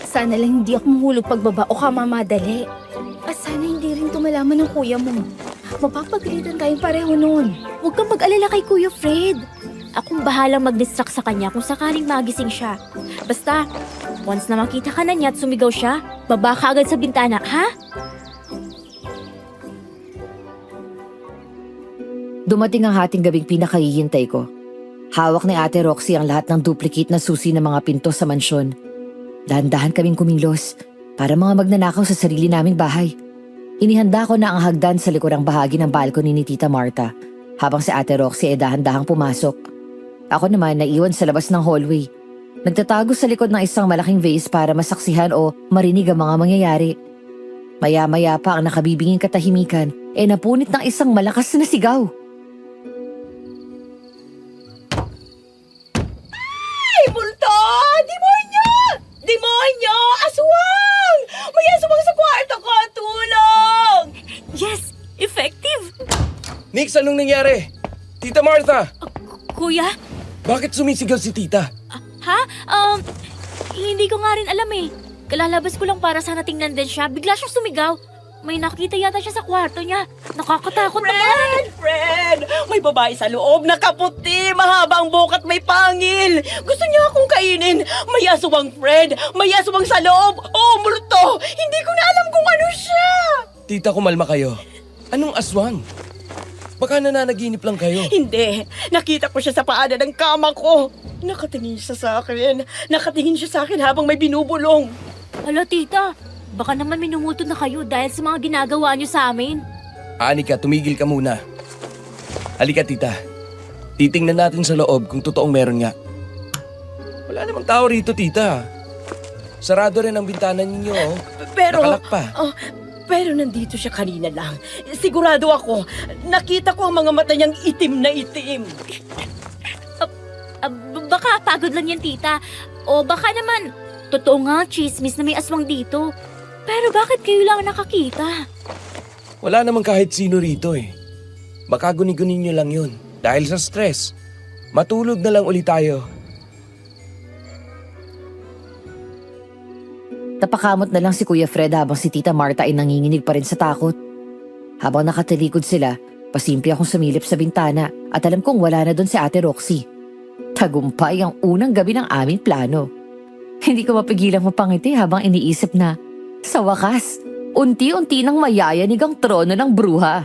Sana lang hindi ako mahulog pagbaba o kamamadali. At sana hindi rin tumalaman ng kuya mo. Mapapagalitan tayong pareho noon. Huwag kang mag-alala kay Kuya Fred. Akong bahalang mag-distract sa kanya kung sakaling magising siya. Basta, once na makita ka na niya at sumigaw siya, baba ka agad sa bintana, ha? Dumating ang hating gabing pinakahihintay ko. Hawak ni Ate Roxy ang lahat ng duplicate na susi ng mga pinto sa mansyon. Dahan-dahan kaming kumilos para mga magnanakaw sa sarili naming bahay. Inihanda ko na ang hagdan sa likurang bahagi ng balcony ni Tita Martha habang si Ate Roxy ay dahan-dahang pumasok. Ako naman naiwan sa labas ng hallway. Nagtatago sa likod ng isang malaking vase para masaksihan o marinig ang mga mangyayari. Maya-maya pa ang nakabibinging katahimikan ay napunit ng isang malakas na sigaw. Ay, multo! Demonyo! Demonyo! Aswang! May aswang sa kwarto ko! Tulong! Yes! Effective! Nix, anong nangyari? Tita Martha! Kuya? Bakit sumisigaw si tita? Ha? Hindi ko nga rin alam eh. Kalalabas ko lang para sana tingnan din siya. Bigla siyang sumigaw. May nakita yata siya sa kwarto niya. Nakakatakot naman. Fred! May babae sa loob na kaputi, mahaba ang buhok at may pangil. Gusto niya akong kainin. May aswang, Fred. May aswang sa loob. Oh, multo! Hindi ko na alam kung ano siya. Tita, kumalma kayo. Anong aswang? Baka nananaginip lang kayo. Hindi. Nakita ko siya sa paanan ng kama ko. Nakatingin siya sa akin. Nakatingin siya sa akin habang may binubulong. Hala, tita. Baka naman minumuto na kayo dahil sa mga ginagawa niyo sa amin. Anika, tumigil ka muna. Halika, tita. Titingnan natin sa loob kung totoong meron nga. Wala namang tao rito, tita. Sarado rin ang bintana ninyo, oh. Pero... Nakalak pa. Pero nandito siya kanina lang. Sigurado ako. Nakita ko ang mga mata niyang itim na itim. Baka pagod lang yan, tita. O baka naman, totoo nga, chismis na may aswang dito. Pero bakit kayo lang nakakita? Wala namang kahit sino rito, eh. Baka guni-gunin nyo lang yun. Dahil sa stress. Matulog na lang ulit tayo. Napakamot na lang si Kuya Fred habang si Tita Marta ay nanginginig pa rin sa takot. Habang nakatalikod sila, pasimple akong sumilip sa bintana at alam kong wala na doon si Ate Roxy. Tagumpay ang unang gabi ng aming plano. Hindi ko mapigilang mapangiti habang iniisip na, sa wakas, unti-unti nang mayayanig ang trono ng bruha.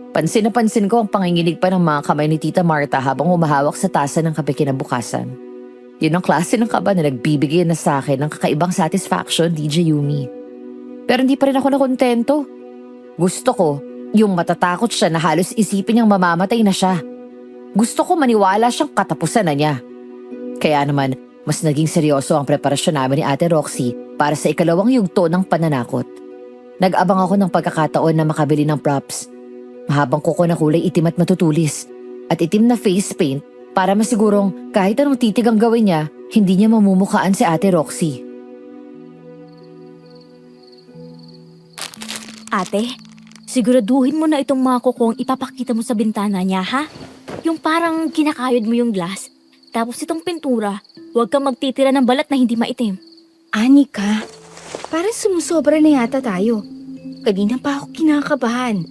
Pansin na pansin ko ang panginginig pa ng mga kamay ni Tita Marta habang humahawak sa tasa ng kape kinabukasan. Yun ang klase ng kaba na nagbibigay na sa akin ng kakaibang satisfaction, DJ Yumi. Pero hindi pa rin ako nakontento. Gusto ko, yung matatakot siya na halos isipin niyang mamamatay na siya. Gusto ko maniwala siyang katapusan na niya. Kaya naman, mas naging seryoso ang preparasyon namin ni Ate Roxy para sa ikalawang yugto ng pananakot. Nag-abang ako ng pagkakataon na makabili ng props. Mahabang kuko na kulay itim at matutulis. At itim na face paint para masigurong kahit anong titig ang gawin niya, hindi niya mamumukhaan si Ate Roxy. Ate, siguraduhin mo na itong mga kukong ipapakita mo sa bintana niya, ha? Yung parang kinakayod mo yung glass. Tapos itong pintura, huwag kang magtitira ng balat na hindi maitim. Anika, parang sumusobra na yata tayo. Kanina pa ako kinakabahan.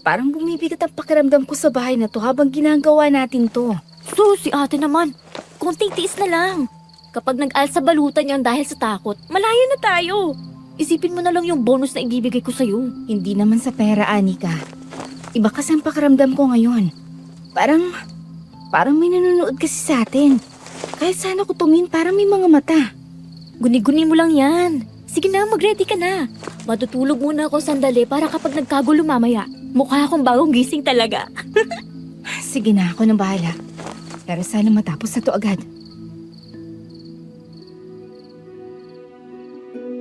Parang bumibigat ang pakiramdam ko sa bahay na to habang ginagawa natin to. So, si ate naman, konting tiis na lang. Kapag nag-alsa balutan yan dahil sa takot, malayo na tayo. Isipin mo na lang yung bonus na ibibigay ko sa'yo. Hindi naman sa pera, Anika. Iba kasi ang pakiramdam ko ngayon. Parang may nanonood kasi sa atin. Kahit sana ko tumingin parang may mga mata. Guni-guni mo lang yan. Sige na, mag-ready ka na. Matutulog muna ako sandali para kapag nagkagulo mamaya, mukha akong bagong gising talaga. Sige na, ako nang bahala. Pero sana matapos na to agad.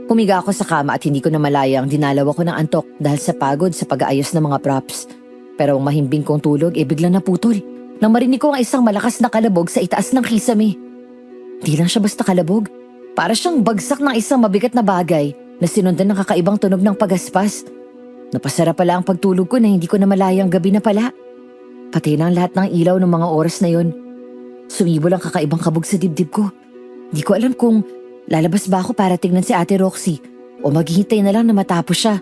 Humiga ako sa kama at hindi ko na malayang dinalaw ako ng antok dahil sa pagod sa pag-aayos ng mga props. Pero ang mahimbing kong tulog biglang naputol nang marinig ko ang isang malakas na kalabog sa itaas ng kisame. Di lang siya basta kalabog. Para siyang bagsak ng isang mabigat na bagay na sinundan ng kakaibang tunog ng pagaspas. Napasara pala ang pagtulog ko na hindi ko na malayang gabi na pala. Pati na ang lahat ng ilaw ng mga oras na yon. Sumibol ang kakaibang kabog sa dibdib ko. Di ko alam kung lalabas ba ako para tingnan si Ate Roxy o maghihintay na lang na matapos siya.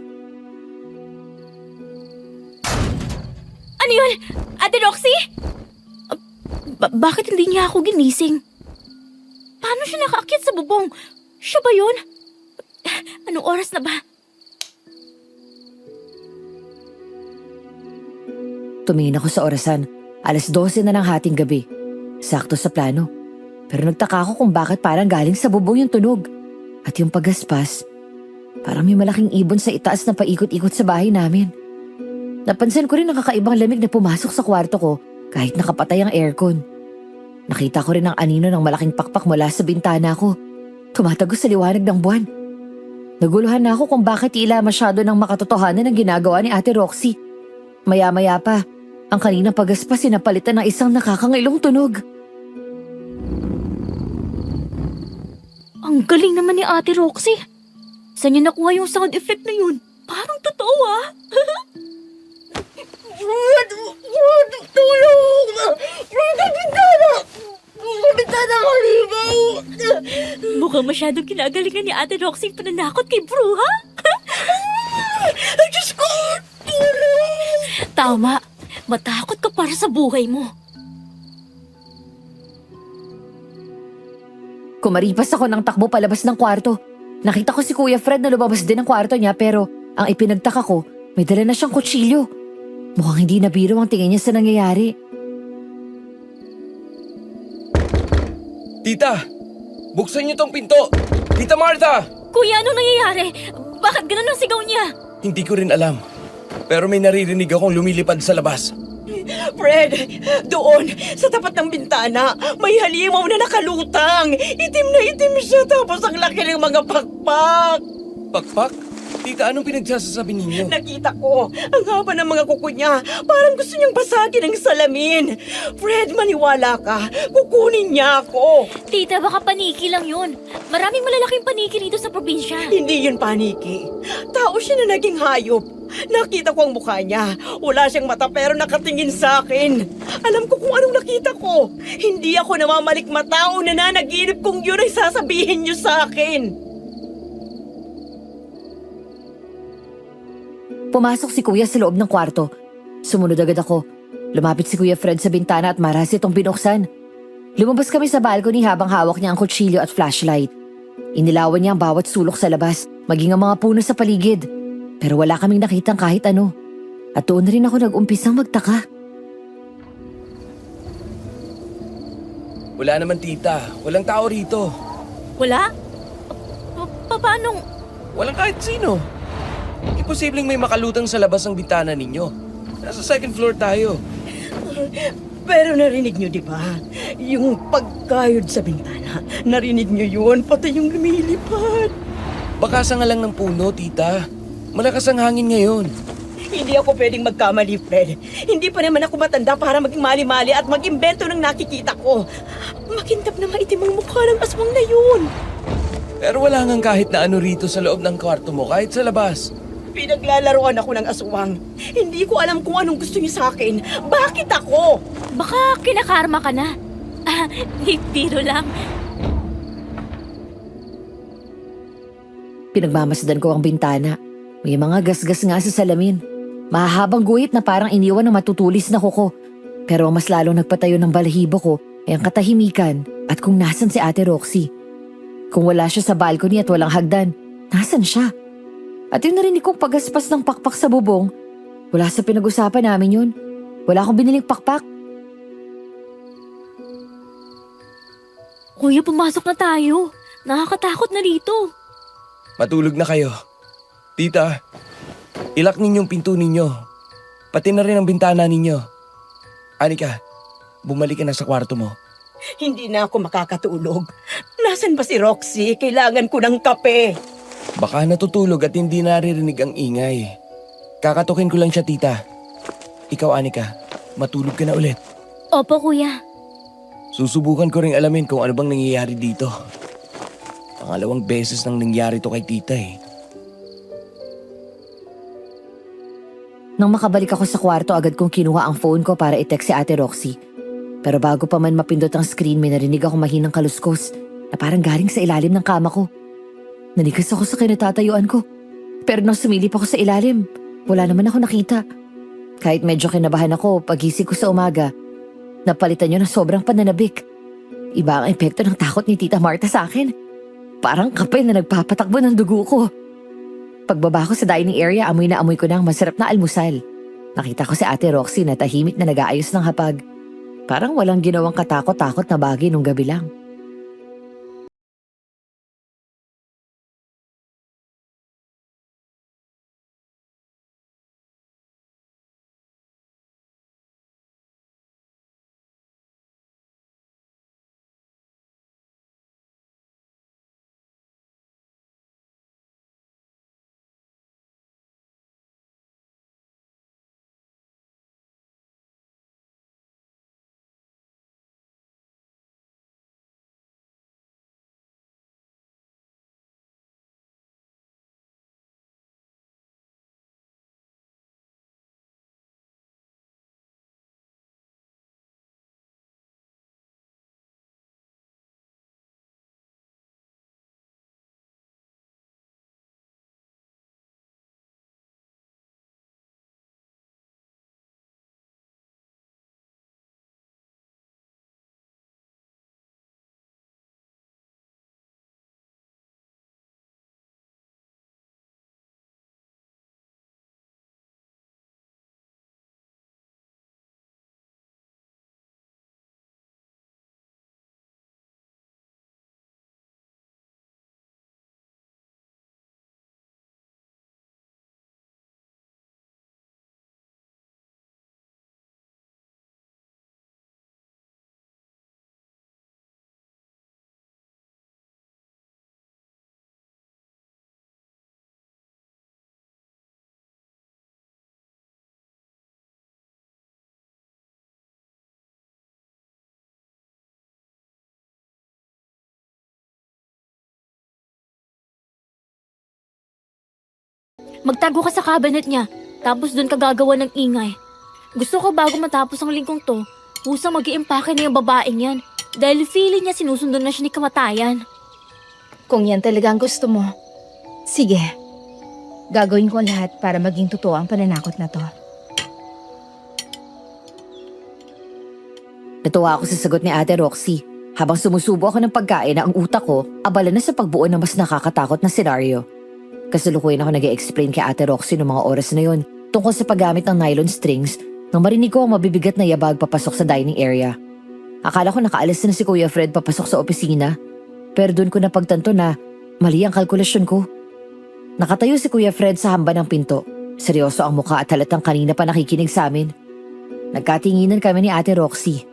Ano yun? Ate Roxy? Bakit hindi niya ako ginising? Paano siya nakaakyat sa bubong? Siya ba yun? Anong oras na ba? Tumingin ako sa orasan. 12:00 na ng hating gabi. Sakto sa plano. Pero nagtaka ako kung bakit parang galing sa bubong yung tunog. At yung pagaspas, parang may malaking ibon sa itaas na paikot-ikot sa bahay namin. Napansin ko rin ang kakaibang lamig na pumasok sa kwarto ko kahit nakapatay ang aircon. Nakita ko rin ang anino ng malaking pakpak mula sa bintana ko. Tumatagos sa liwanag ng buwan. Naguluhan na ako kung bakit tila masyado ng makatotohanan ang ginagawa ni Ate Roxy. Maya-maya pa, ang kaninang pagaspas sinapalitan ng isang nakakangilong tunog. Ang galing naman ni Ate Roxy. Saan niya nakuha yung sound effect na yun? Parang totoo ah. Tulong! Bintana ko, libaw! Mukhang masyadong kinagalingan ni Ate Roxy yung pananakot kay Bruha. Diyos ko! Tulong! Tama. Matakot ka para sa buhay mo. Kumaripas ako ng takbo palabas ng kwarto. Nakita ko si Kuya Fred na lumabas din ng kwarto niya pero ang ipinagtaka ko, may dala na siyang kutsilyo. Mukhang hindi na biro ang tingin niya sa nangyayari. Tita! Buksan niyo tong pinto! Tita Martha! Kuya, anong nangyayari? Bakit ganun ang sigaw niya? Hindi ko rin alam. Pero may naririnig akong lumilipad sa labas. Fred, doon, sa tapat ng bintana, may halimaw na nakalutang. Itim na itim siya, tapos ang laki ng mga pakpak. Pakpak? Tita, anong pinagsasasabi ninyo? Nakita ko, ang haba ng mga kuko niya. Parang gusto niyang basagin ang salamin. Fred, maniwala ka. Kukunin niya ako. Tita, baka paniki lang yun. Maraming malalaking paniki dito sa probinsya. Hindi yun paniki. Tao siya na naging hayop. Nakita ko ang mukha niya. Wala siyang mata pero nakatingin sa akin. Alam ko kung anong nakita ko. Hindi ako namamalikmata o nananaginip kung yun ang sasabihin niyo sa akin. Pumasok si Kuya sa loob ng kwarto. Sumunod agad ako. Lumapit si Kuya Fred sa bintana at marahas itong binuksan. Lumabas kami sa balcony habang hawak niya ang kutsilyo at flashlight. Inilawan niya ang bawat sulok sa labas, maging ang mga puno sa paligid. Pero wala kaming nakitang kahit ano. At doon na rin ako nag-umpisang magtaka. Wala naman tita, walang tao rito. Wala? Paanong... Walang kahit sino. Imposibleng may makalutang sa labas ng bintana ninyo. Nasa second floor tayo. Pero narinig nyo, di ba? Yung pagkayod sa bintana. Narinig nyo yun, pati yung lumilipad. Baka sa nga lang ng puno, tita. Malakas ang hangin ngayon. Hindi ako pwedeng magkamali, Fred. Hindi pa naman ako matanda para maging mali-mali at mag-imbento ng nakikita ko. Makintab na maitim ang mukha ng aswang na yun. Pero wala ngang kahit na ano rito sa loob ng kwarto mo, kahit sa labas. Pinaglalaroan ako ng aswang. Hindi ko alam kung anong gusto niya sa akin. Bakit ako? Baka kinakarma ka na. Biro lang. Pinagmamasdan ko ang bintana. May mga gasgas nga sa salamin. Mahahabang guhit na parang iniwan ng matutulis na kuko. Pero ang mas lalong nagpatayo ng balahibo ko ay ang katahimikan at kung nasan si Ate Roxy. Kung wala siya sa balcony at walang hagdan, nasan siya? At yung narinig kong pagaspas ng pakpak sa bubong, wala sa pinag-usapan namin yun. Wala akong biniling pakpak. Kuya, pumasok na tayo. Nakakatakot na dito. Matulog na kayo. Tita, ilak ninyong pinto ninyo. Pati na rin ang bintana ninyo. Anika, bumalik ka na sa kwarto mo. Hindi na ako makakatulog. Nasaan ba si Roxy? Kailangan ko ng kape. Baka natutulog at hindi naririnig ang ingay. Kakatukin ko lang siya, tita. Ikaw, Anika, matulog ka na ulit. Opo, kuya. Susubukan ko ring alamin kung ano bang nangyayari dito. Pangalawang beses nang nangyari to kay tita eh. Nang makabalik ako sa kwarto, agad kong kinuha ang phone ko para i-text si Ate Roxy. Pero bago pa man mapindot ang screen, may narinig ako mahinang kaluskos na parang galing sa ilalim ng kama ko. Nanigas ako sa kinatatayuan ko. Pero nang sumilip ako sa ilalim, wala naman ako nakita. Kahit medyo kinabahan ako, pagising ko sa umaga, napalitan yun ng sobrang pananabik. Iba ang epekto ng takot ni Tita Marta sa akin. Parang kape na nagpapatakbo ng dugo ko. Pagbaba ko sa dining area, amoy na amoy ko ng masarap na almusal. Nakita ko si Ate Roxy na tahimik na nag-aayos ng hapag. Parang walang ginawang katakot-takot na bagay nung gabi lang. Magtago ka sa cabinet niya, tapos doon ka gagawa ng ingay. Gusto ko bago matapos ang linggong to, pusang mag-iimpake na yung babaeng yan. Dahil feeling niya sinusundan na siya ni kamatayan. Kung yan talaga ang gusto mo, sige. Gagawin ko ang lahat para maging totoo ang pananakot na to. Natuwa ako sa sagot ni Ate Roxy. Habang sumusubo ako ng pagkain na ang utak ko, abala na sa pagbuo ng mas nakakatakot na senaryo. Kasalukuyan ako nag-explain kay Ate Roxy noong mga oras na yon tungkol sa paggamit ng nylon strings nang marinig ko ang mabibigat na yabag papasok sa dining area. Akala ko nakaalis na si Kuya Fred papasok sa opisina, pero doon ko napagtanto na mali ang kalkulasyon ko. Nakatayo si Kuya Fred sa hamba ng pinto. Seryoso ang mukha at halatang kanina pa nakikinig sa amin. Nagkatinginan kami ni Ate Roxy.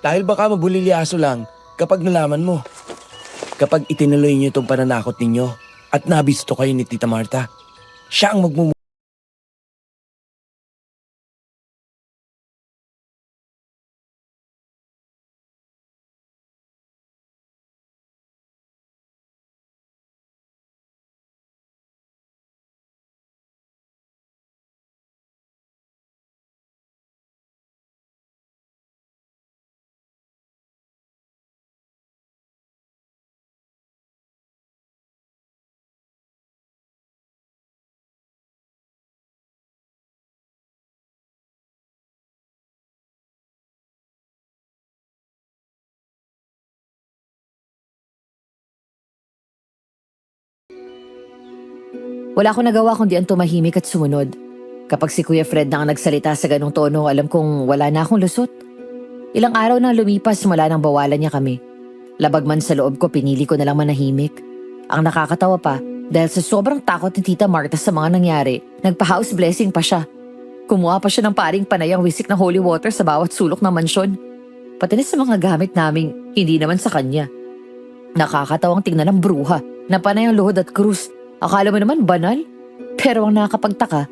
Dahil baka mabulilyaso lang kapag nalaman mo. Kapag itinuloy niyo itong pananakot ninyo at nabisto kayo ni Tita Martha, siya ang Wala akong nagawa kundi ang tumahimik at sumunod. Kapag si Kuya Fred na ang nagsalita sa ganong tono, alam kong wala na akong lusot. Ilang araw nang lumipas mula nang bawalan niya kami. Labag man sa loob ko, pinili ko na lang manahimik. Ang nakakatawa pa, dahil sa sobrang takot ni Tita Martha sa mga nangyari, nagpa-house blessing pa siya. Kumuha pa siya ng paring panayang wisik na holy water sa bawat sulok ng mansyon. Pati na sa mga gamit naming, hindi naman sa kanya. Nakakatawang tingnan ng bruha na panay ang luhod at krus. Akala mo naman banal? Pero ang nakakapagtaka,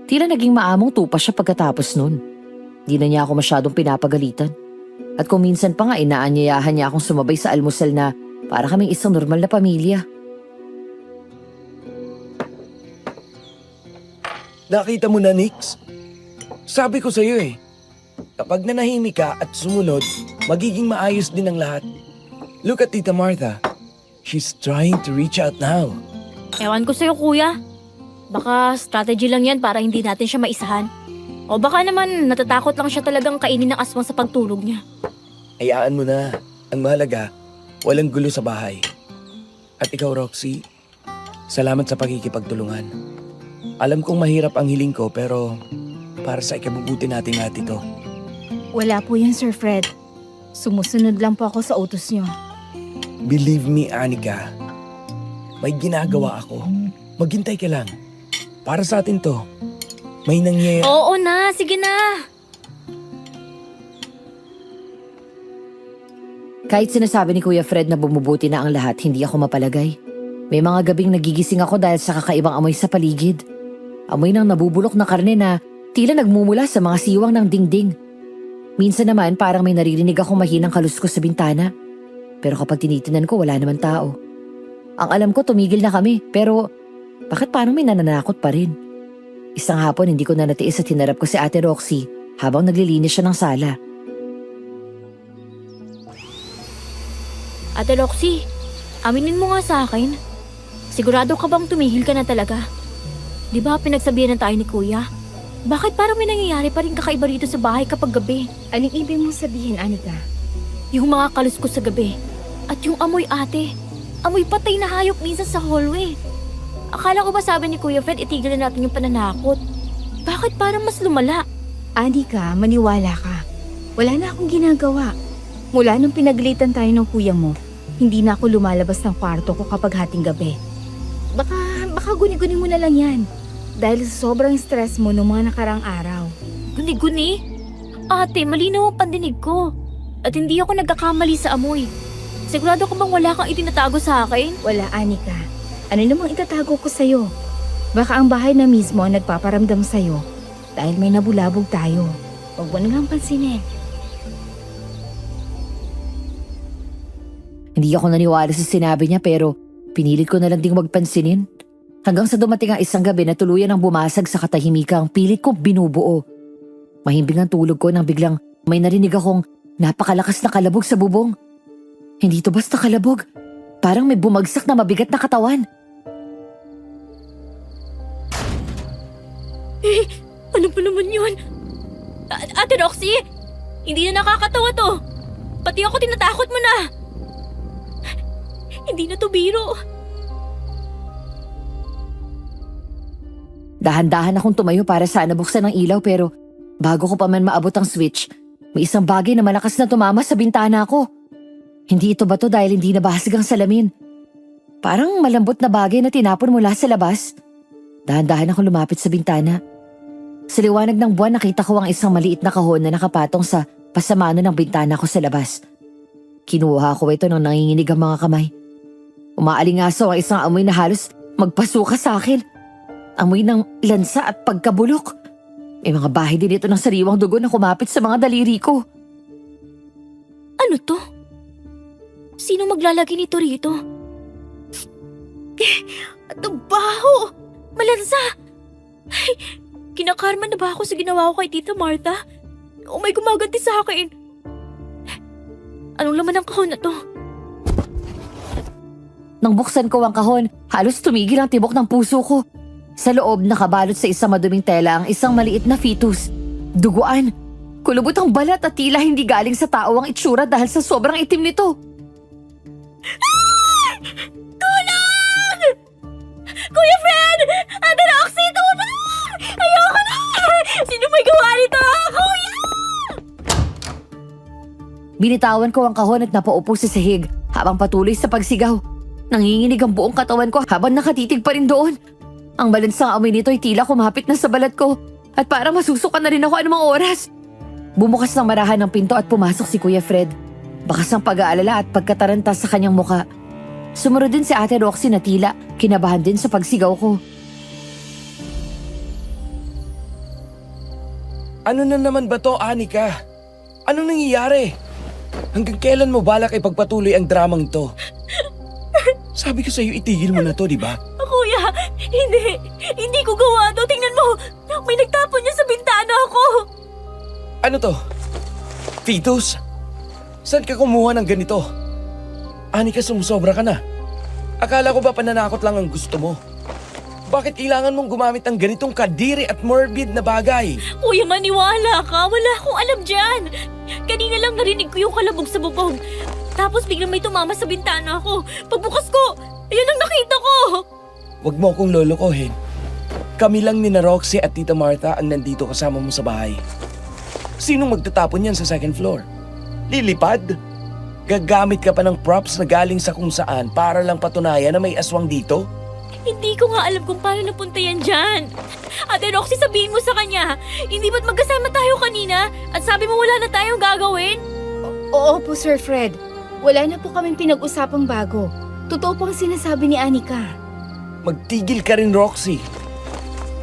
tila naging maamong tupa siya pagkatapos nun. Di na niya ako masyadong pinapagalitan. At kung minsan pa nga inaanyayahan niya akong sumabay sa almusal na para kaming isang normal na pamilya. Nakita mo na, Nix? Sabi ko sa'yo eh, kapag nanahimik ka at sumunod, magiging maayos din ang lahat. Look at Tita Martha. She's trying to reach out now. Ewan ko sa'yo, kuya. Baka strategy lang yan para hindi natin siya maisahan. O baka naman natatakot lang siya talagang kainin ng aswang sa pagtulog niya. Hayaan mo na. Ang mahalaga, walang gulo sa bahay. At ikaw, Roxy, salamat sa pagkikipagtulungan. Alam kong mahirap ang hiling ko pero para sa ikabubuti nating lahat ito. Wala po yan, Sir Fred. Sumusunod lang po ako sa utos niyo. Believe me, Anika. May ginagawa ako. Maghintay ka lang. Para sa atin to. May nangyayari. Oo na, sige na. Kahit sinasabi ni Kuya Fred na bumubuti na ang lahat, hindi ako mapalagay. May mga gabing nagigising ako dahil sa kakaibang amoy sa paligid. Amoy ng nabubulok na karne na tila nagmumula sa mga siwang ng dingding. Minsan naman parang may naririnig akong mahinang kaluskos sa bintana. Pero kapag tinitinan ko, wala naman tao. Ang alam ko, tumigil na kami, pero bakit parang may nananakot pa rin? Isang hapon hindi ko na natiis at hinarap ko si Ate Roxy habang naglilinis siya ng sala. Ate Roxy, aminin mo nga sa akin. Sigurado ka bang tumigil ka na talaga? Di ba pinagsabihan na tayo ni Kuya? Bakit parang may nangyayari pa rin kakaiba rito sa bahay kapag gabi? Anong ibig mong sabihin, Anika? Yung mga kaluskos sa gabi. At yung amoy ate. Amoy patay na hayop minsan sa hallway. Akala ko ba sabi ni Kuya Fred itigil na natin yung pananakot? Bakit parang mas lumala? Anika, maniwala ka. Wala na akong ginagawa. Mula nung pinaglitan tayo ng kuya mo, hindi na ako lumalabas ng kwarto ko kapag hating gabi. Baka guni-guni mo na lang yan. Dahil sa sobrang stress mo noong mga nakarang araw. Guni-guni? Ate, malinaw ang pandinig ko. At hindi ako nagkakamali sa amoy. Sigurado ka bang wala kang itinatago sa akin? Wala, Anika. Ano namang itatago ko sa'yo? Baka ang bahay na mismo ang nagpaparamdam sa'yo dahil may nabulabog tayo. Huwag mo nalang pansinin. Hindi ako naniwala sa sinabi niya pero pinilit ko na lang ding magpansinin. Hanggang sa dumating ang isang gabi na tuluyan ang bumasag sa katahimikang pilit kong binubuo. Mahimbing ang tulog ko nang biglang may narinig akong napakalakas na kalabog sa bubong. Hindi to basta kalabog. Parang may bumagsak na mabigat na katawan. Ano pa naman yun? Ate Roxy, hindi na nakakatawa to. Pati ako tinatakot mo na. Hindi na to biro. Dahan-dahan akong tumayo para sana buksan ang ilaw pero bago ko pa man maabot ang switch, may isang bagay na malakas na tumama sa bintana ko. Hindi ito bato dahil hindi nabasag ang salamin. Parang malambot na bagay na tinapon mula sa labas. Dahan-dahan akong lumapit sa bintana. Sa liwanag ng buwan nakita ko ang isang maliit na kahon na nakapatong sa pasamano ng bintana ko sa labas. Kinuha ko ito nang nanginginig ang mga kamay. Umaalingaso ang isang amoy na halos magpasuka sa akin. Amoy ng lansa at pagkabulok. May mga bahay din ito ng sariwang dugo na kumapit sa mga daliri ko. Ano to? Sino maglalagay nito rito? Ang baho! Malansa! Ay, kinakarma na ba ako sa ginawa ko kay Tita Martha? O may gumaganti sa akin? Anong laman ng kahon na to? Nang buksan ko ang kahon, halos tumigil ang tibok ng puso ko. Sa loob nakabalot sa isang maduming tela ang isang maliit na fetus. Duguan. Kulubot ang balat at tila hindi galing sa tao ang itsura dahil sa sobrang itim nito. Tulong! Kuya Fred! Ate Roxy, tulong! Ayoko na! Sino may gawa nito? Kuya! Binitawan ko ang kahon at napaupo sa sahig habang patuloy sa pagsigaw. Nanginginig ang buong katawan ko habang nakatitig pa rin doon. Ang balansang amoy nito ay tila kumapit na sa balat ko at parang masusuka na rin ako anumang oras. Bumukas ng marahan ng pinto at pumasok si Kuya Fred. Bakas ang pag-aalala at pagkataranta sa kanyang muka. Sumunod din si Ate Roxy na tila kinabahan din sa pagsigaw ko. Ano na naman ba to, Anika? Anong nangyayari? Hanggang kailan mo balak ipagpatuloy ang dramang to? Sabi ko sa'yo itigil mo na to, di ba? Kuya, hindi ko gawa to. Tingnan mo, may nagtapon niya sa bintana ko. Ano to? Fetus? Saan ka kumuha ng ganito? Anika, sumusobra ka na. Akala ko ba pananakot lang ang gusto mo? Bakit kailangan mong gumamit ng ganitong kadiri at morbid na bagay? Kuya, maniwala ka. Wala akong alam dyan. Kanina lang narinig ko yung kalabog sa bubong. Tapos biglang may tumama sa bintana ko. Pagbukas ko, ayun ang nakita ko. Huwag mo akong lolokohin. Kami lang ni na Roxy at Tita Martha ang nandito kasama mo sa bahay. Sinong magtatapon yan sa second floor? Lilipad? Gagamit ka pa ng props na galing sa kung saan para lang patunayan na may aswang dito? Hindi ko nga alam kung paano napunta yan dyan. Ate Roxy, sabihin mo sa kanya, hindi ba't magkasama tayo kanina? At sabi mo wala na tayong gagawin? Oo po, Sir Fred. Wala na po kaming pinag-usapang bago. Totoo pang sinasabi ni Anika. Magtigil ka rin, Roxy.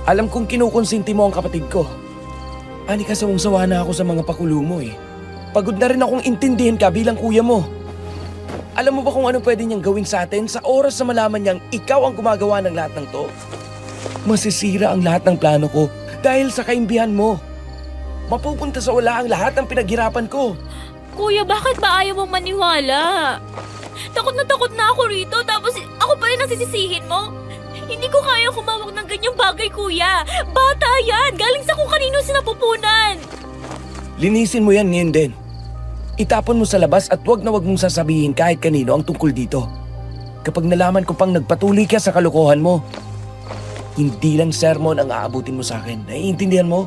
Alam kong kinukonsinti mo ang kapatid ko. Anika, sawang-sawa na ako sa mga pakulo mo eh. Pagod na rin akong intindihin ka bilang kuya mo. Alam mo ba kung ano pwede niyang gawin sa atin sa oras na malaman niyang ikaw ang gumagawa ng lahat ng to? Masisira ang lahat ng plano ko dahil sa kaimbihan mo. Mapupunta sa wala ang lahat ng pinaghirapan ko. Kuya, bakit ba ayaw mong maniwala? Takot na ako rito, tapos ako pa rin ang sisisihin mo? Hindi ko kaya kumawag ng ganyang bagay, kuya. Bata yan! Galing sa kung kanino sinapupunan! Linisin mo yan ngayon din. Itapon mo sa labas at wag mong sasabihin kahit kanino ang tungkol dito. Kapag nalaman ko pang nagpatuloy ka sa kalokohan mo, hindi lang sermon ang aabutin mo sa akin. Naiintindihan mo?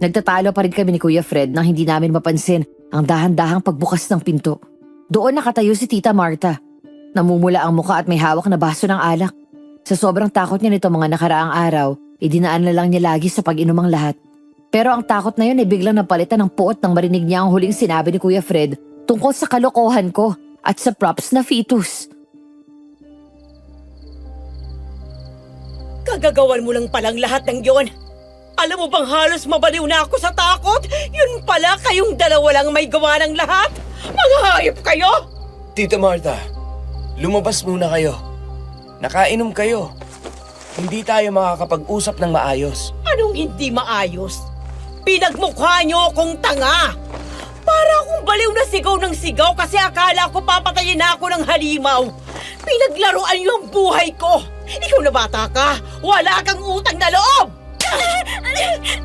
Nagtatalo pa rin kami ni Kuya Fred nang hindi namin mapansin ang dahan-dahang pagbukas ng pinto. Doon nakatayo si Tita Marta. Namumula ang muka at may hawak na baso ng alak. Sa sobrang takot niya nito mga nakaraang araw, idinaan na lang niya lagi sa pag-inom ang lahat. Pero ang takot na yun ay biglang napalitan ng puot nang marinig niya ang huling sinabi ni Kuya Fred tungkol sa kalokohan ko at sa props na fetus. Kagagawan mo lang palang lahat ng yon. Alam mo bang halos mabaliw na ako sa takot? Yun pala, kayong dalawa lang may gawa ng lahat? Mga hayop kayo! Tita Marta, lumabas muna kayo. Nakainom kayo. Hindi tayo makakapag-usap ng maayos. Anong hindi maayos? Pinagmukha niyo akong tanga! Para akong baliw na sigaw ng sigaw kasi akala ko papatayin na ako ng halimaw. Pinaglaruan niyo ang buhay ko. Ikaw na bata ka, wala kang utang na loob!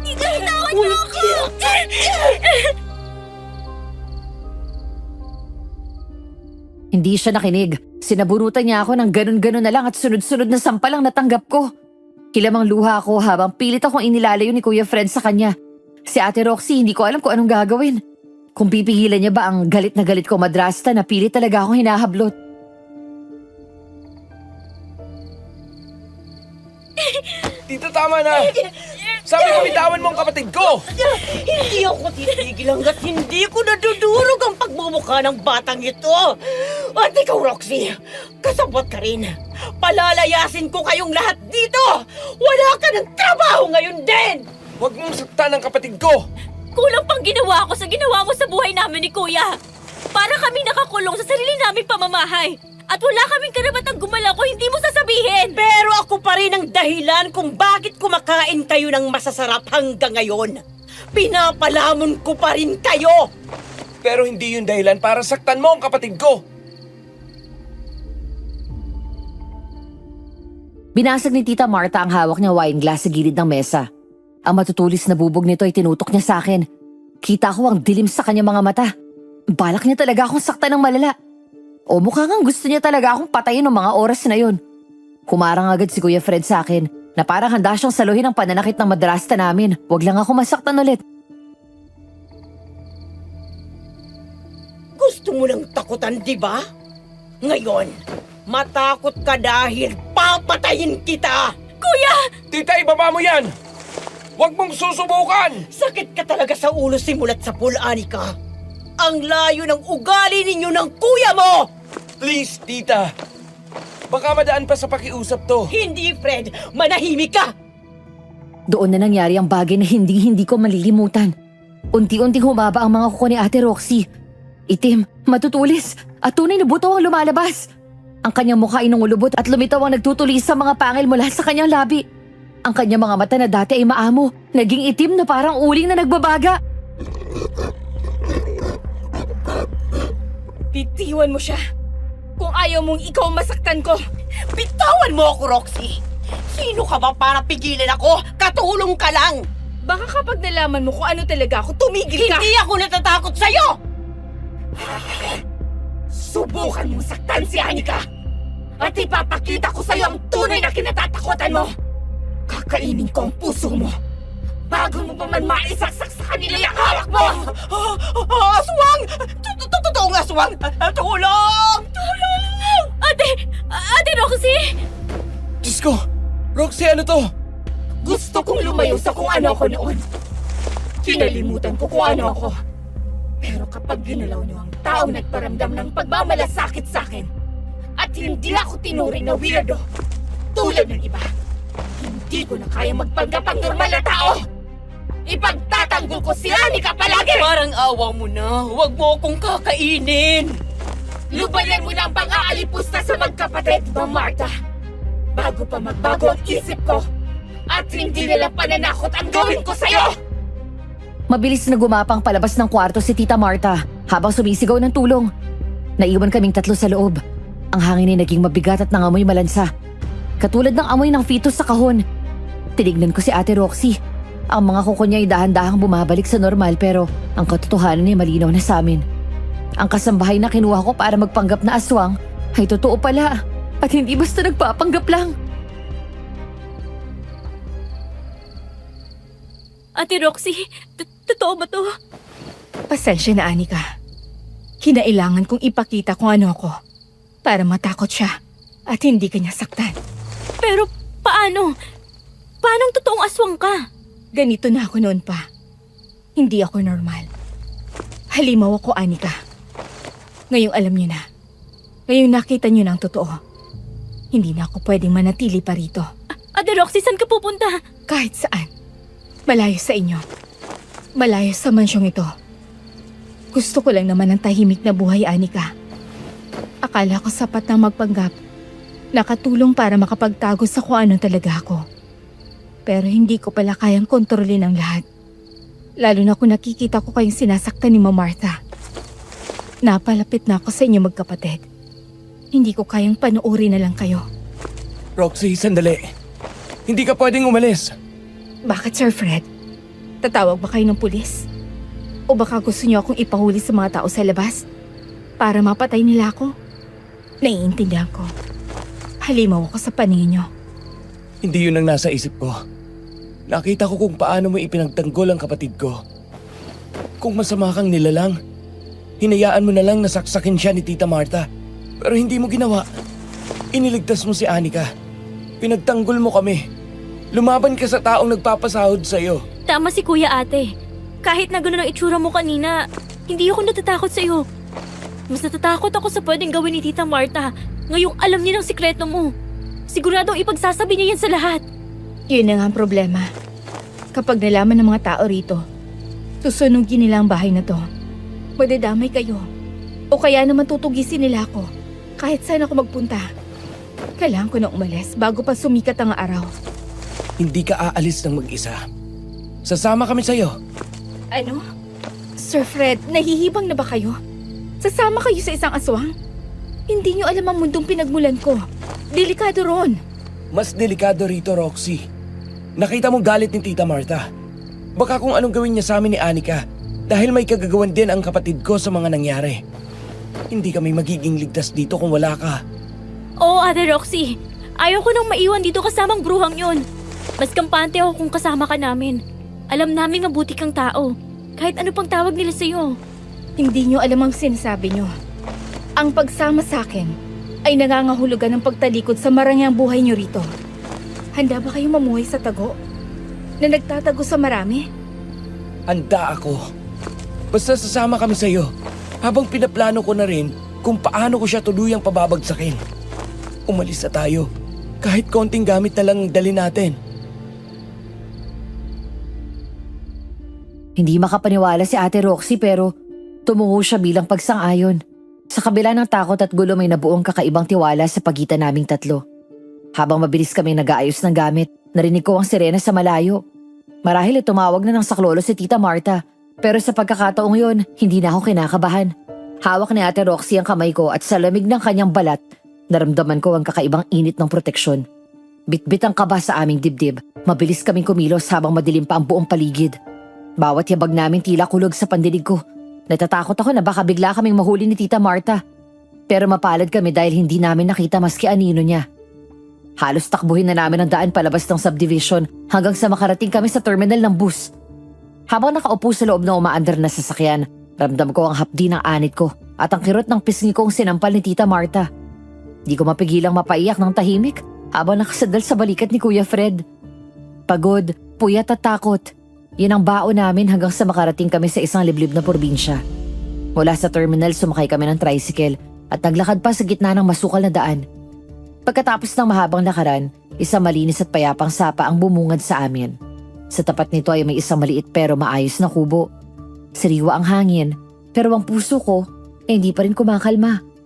Bitawan mo ako! Hindi siya nakinig. Sinabunutan niya ako ng ganun-ganun na lang at sunod-sunod na sampalang natanggap ko. Hilamang luha ako habang pilit akong inilalayo ni Kuya Fred sa kanya. Si Ate Roxy, hindi ko alam kung anong gagawin. Kung pipigilan niya ba ang galit na galit ko madrasta na pilit talaga akong hinahablot. Tita, tama na! Sabi ko, bitawan mo ang kapatid ko! Hindi ako titigil hanggat hindi ko nadudurog ang pagmumukha ng batang ito. At ikaw, Roxy, kasabot ka rin. Palalayasin ko kayong lahat dito. Wala ka ng trabaho ngayon din. Huwag mong saktan ang kapatid ko! Kulang pang ginawa ko sa ginawa mo sa buhay namin ni Kuya. Para kami nakakulong sa sarili naming pamamahay. At wala kaming karapatang gumalaw kung hindi mo sasabihin. Pero ako pa rin ang dahilan kung bakit kumakain kayo ng masasarap hanggang ngayon. Pinapalamon ko pa rin kayo. Pero hindi yun dahilan para saktan mo ang kapatid ko! Binasag ni Tita Marta ang hawak niya wine glass sa gilid ng mesa. Ang matutulis na bubog nito ay tinutok niya sa akin. Kita ko ang dilim sa kanyang mga mata. Balak niya talaga akong saktan ng malala. O mukhang gusto niya talaga akong patayin ng mga oras na yun. Kumarang agad si Kuya Fred sa akin na parang handa siyang saluhin ang pananakit ng madrasta namin. Huwag lang ako masaktan ulit. Gusto mo ng takutan, di ba? Ngayon, matakot ka dahil papatayin kita! Kuya! Tita, ibaba mo yan! Huwag mong susubukan! Sakit ka talaga sa ulo simulat sa pool, Anika. Ang layo ng ugali ninyo ng kuya mo! Please, tita. Baka madaan pa sa pakiusap to. Hindi, Fred. Manahimik ka! Doon na nangyari ang bagay na hindi ko malilimutan. Unti-unting humaba ang mga kuko ni Ate Roxy. Itim, matutulis, at tunay na buto ang lumalabas. Ang kanyang mukha ay nangulubot at lumitaw ang nagtutulis sa mga pangil mula sa kanyang labi. Ang kanyang mga mata na dati ay maamo, naging itim na parang uling na nagbabaga. Bitiwan mo siya. Kung ayaw mong ikaw masaktan ko. Bitawan mo ako, Roxy! Sino ka ba para pigilan ako? Katulong ka lang! Baka kapag nalaman mo kung ano talaga ako, tumigil ka! Hindi ako natatakot sa'yo! Subukan mong saktan si Anika! At ipapakita ko sa'yo ang tunay na kinatatakutan mo! Kakainin ko ang puso mo! Bago mo pa man maisaksak sa kanila yung hawak mo! Aswang! Totoong aswang! Tulong! Tulong! Ate Roxy! Diyos ko! Roxy, ano to? Gusto kong lumayo sa kung ano ako noon. Kinalimutan ko kung ano ako. Pero kapag ginalaw niyo ang taong nagparamdam ng pagmamalasakit sa akin, at hindi ako tinuring na weirdo, tulad ng iba, hindi ko na kaya magpanggap ang normal na tao! Ipagtatanggol ko si Anika palagi! Parang awa mo na. Huwag mo akong kakainin. Lubayan mo na ang pang-aalipusta sa magkapatid, Ma'am Martha. Bago pa magbago ang isip ko, at hindi nila pananakot ang gawin ko sa'yo! Mabilis na gumapang palabas ng kwarto si Tita Martha habang sumisigaw ng tulong. Naiwan kaming tatlo sa loob. Ang hangin ay naging mabigat at nangamoy malansa. Katulad ng amoy ng fetus sa kahon. Tinignan ko si Ate Roxy. Ang mga kuko niya ay dahan-dahang bumabalik sa normal pero ang katotohanan ay malinaw na sa amin. Ang kasambahay na kinuha ko para magpanggap na aswang ay totoo pala at hindi basta nagpapanggap lang. Ate Roxy, totoo ba to? Pasensya na, Anika. Kinailangan kong ipakita kung ano ako para matakot siya at hindi kanya saktan. Pero paano? Paanong totoong aswang ka? Ganito na ako noon pa. Hindi ako normal. Halimaw ako, Anika. Ngayong alam niyo na. Ngayong nakita niyo na ang totoo. Hindi na ako pwedeng manatili pa rito. Ate Roxy, saan ka pupunta? Kahit saan. Malayo sa inyo. Malayo sa mansyong ito. Gusto ko lang naman ng tahimik na buhay, Anika. Akala ko sapat na magpanggap. Nakatulong para makapagtago sa kung ano talaga ako. Pero hindi ko pala kayang kontrolin ang lahat. Lalo na kung nakikita ko kayong sinasaktan ni Ma'am Martha. Napalapit na ako sa inyo magkapatid. Hindi ko kayang panuuri na lang kayo. Roxy, sandali. Hindi ka pwedeng umalis. Bakit, Sir Fred? Tatawag ba kayo ng pulis? O baka gusto niyo akong ipahuli sa mga tao sa labas? Para mapatay nila ako? Naiintindihan ko. Halimaw ako sa paningin niyo. Hindi yun ang nasa isip ko. Nakita ko kung paano mo ipinagtanggol ang kapatid ko. Kung masama kang nilalang, hinayaan mo na lang nasaksakin siya ni Tita Martha. Pero hindi mo ginawa. Iniligtas mo si Anika. Pinagtanggol mo kami. Lumaban ka sa taong nagpapasahod sa'yo. Tama si Kuya Ate. Kahit na gano'n ang itsura mo kanina, hindi ako natatakot sa'yo. Mas natatakot ako sa pwedeng gawin ni Tita Martha ngayong alam niya ng sikreto mo. Siguradong ipagsasabi niya yan sa lahat. Yun na nga ang problema. Kapag nalaman ng mga tao rito, susunugin nila ang bahay na to. Madadamay kayo. O kaya naman tutugisin nila ako. Kahit saan ako magpunta. Kailangan ko na umalis bago pa sumikat ang araw. Hindi ka aalis ng mag-isa. Sasama kami sa'yo. Ano? Sir Fred, nahihibang na ba kayo? Sasama kayo sa isang aswang? Hindi niyo alam ang mundong pinagmulan ko. Delikado ron. Mas delikado rito, Roxy. Nakita mo galit ni Tita Martha. Baka kung anong gawin niya sa amin ni Anika dahil may kagagawan din ang kapatid ko sa mga nangyari. Hindi kami magiging ligtas dito kung wala ka. Oo, Ate Roxy. Ayaw ko nang maiwan dito kasamang bruhang yun. Mas kampante ako kung kasama ka namin. Alam namin mabuti kang tao. Kahit ano pang tawag nila sa'yo. Hindi niyo alam ang sinasabi niyo. Ang pagsama sa akin ay nangangahulugan ng pagtalikod sa marangyang buhay niyo rito. Handa ba kayong mamuhay sa tago? Na nagtatago sa marami? Handa ako. Basta sasama kami sa'yo. Habang pinaplano ko na rin kung paano ko siya tuluyang pababagsakin. Umalis na tayo. Kahit konting gamit na lang ang dali natin. Hindi makapaniwala si Ate Roxy pero tumungo siya bilang pagsang-ayon. Sa kabila ng takot at gulo may nabuong kakaibang tiwala sa pagitan naming tatlo. Habang mabilis kami nag-aayos ng gamit, narinig ko ang sirena sa malayo. Marahil tumawag na ng saklolo si Tita Martha. Pero sa pagkakataong yon, hindi na ako kinakabahan. Hawak ni Ate Roxy ang kamay ko at sa lamig ng kanyang balat, naramdaman ko ang kakaibang init ng proteksyon. Bitbit ang kaba sa aming dibdib. Mabilis kaming kumilos habang madilim pa ang buong paligid. Bawat yabag namin tila kulog sa pandinig ko. Natatakot ako na baka bigla kaming mahuli ni Tita Martha. Pero mapalad kami dahil hindi namin nakita maski anino niya. Halos takbuhin na namin ang daan palabas ng subdivision hanggang sa makarating kami sa terminal ng bus. Habang nakaupo sa loob ng umaandar na sasakyan, ramdam ko ang hapdi ng anit ko at ang kirot ng pisngi kong sinampal ni Tita Martha. Di ko mapigilang mapaiyak ng tahimik habang nakasadal sa balikat ni Kuya Fred. Pagod, puyat at takot. Yun ang baon namin hanggang sa makarating kami sa isang liblib na probinsya. Mula sa terminal, sumakay kami ng tricycle at naglakad pa sa gitna ng masukal na daan. Pagkatapos ng mahabang lakaran, isang malinis at payapang sapa ang bumungad sa amin. Sa tapat nito ay may isang maliit pero maayos na kubo. Sariwa ang hangin, pero ang puso ko ay hindi pa rin kumakalma.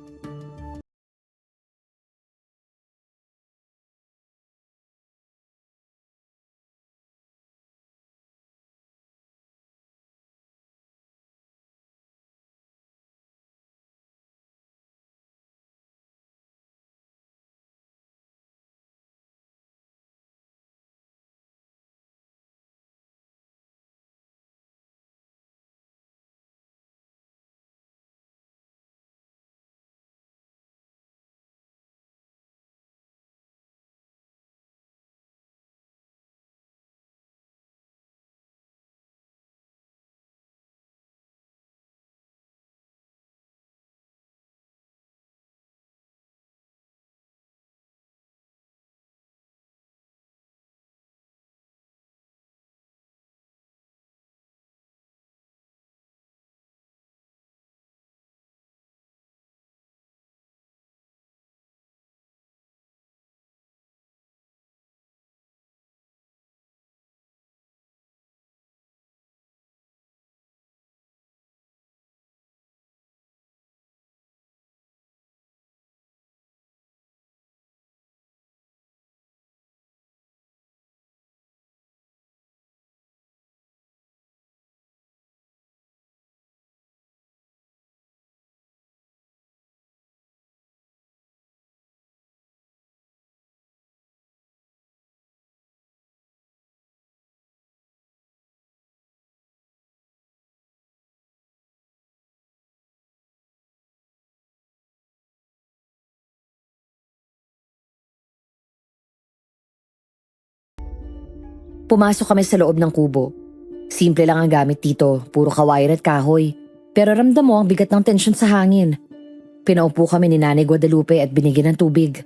Pumasok kami sa loob ng kubo. Simple lang ang gamit dito, puro kawayan at kahoy. Pero ramdam mo ang bigat ng tensyon sa hangin. Pinaupo kami ni Nanay Guadalupe at binigyan ng tubig.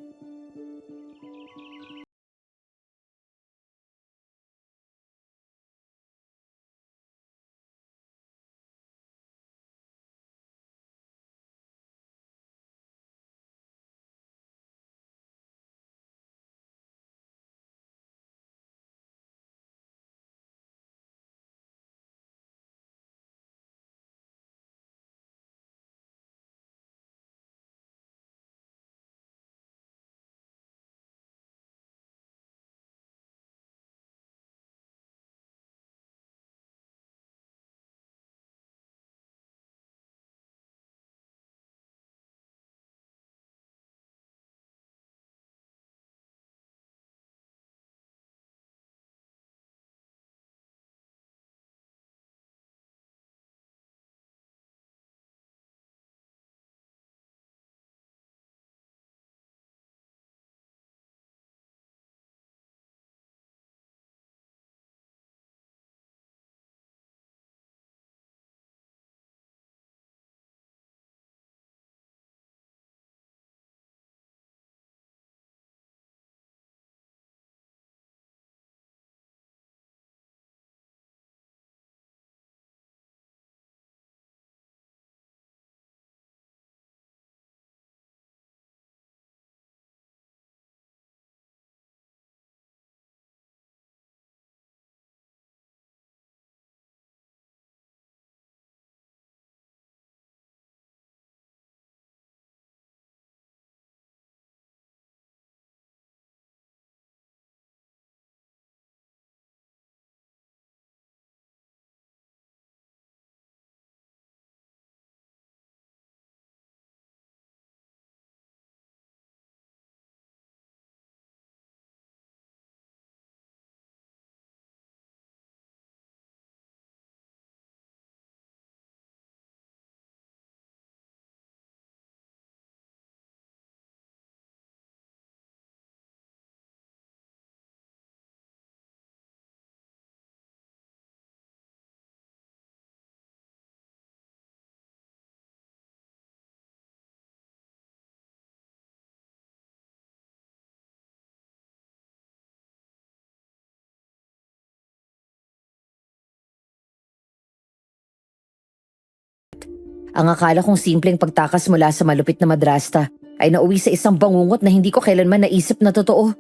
Ang akala kong simpleng pagtakas mula sa malupit na madrasta ay nauwi sa isang bangungot na hindi ko kailanman naisip na totoo.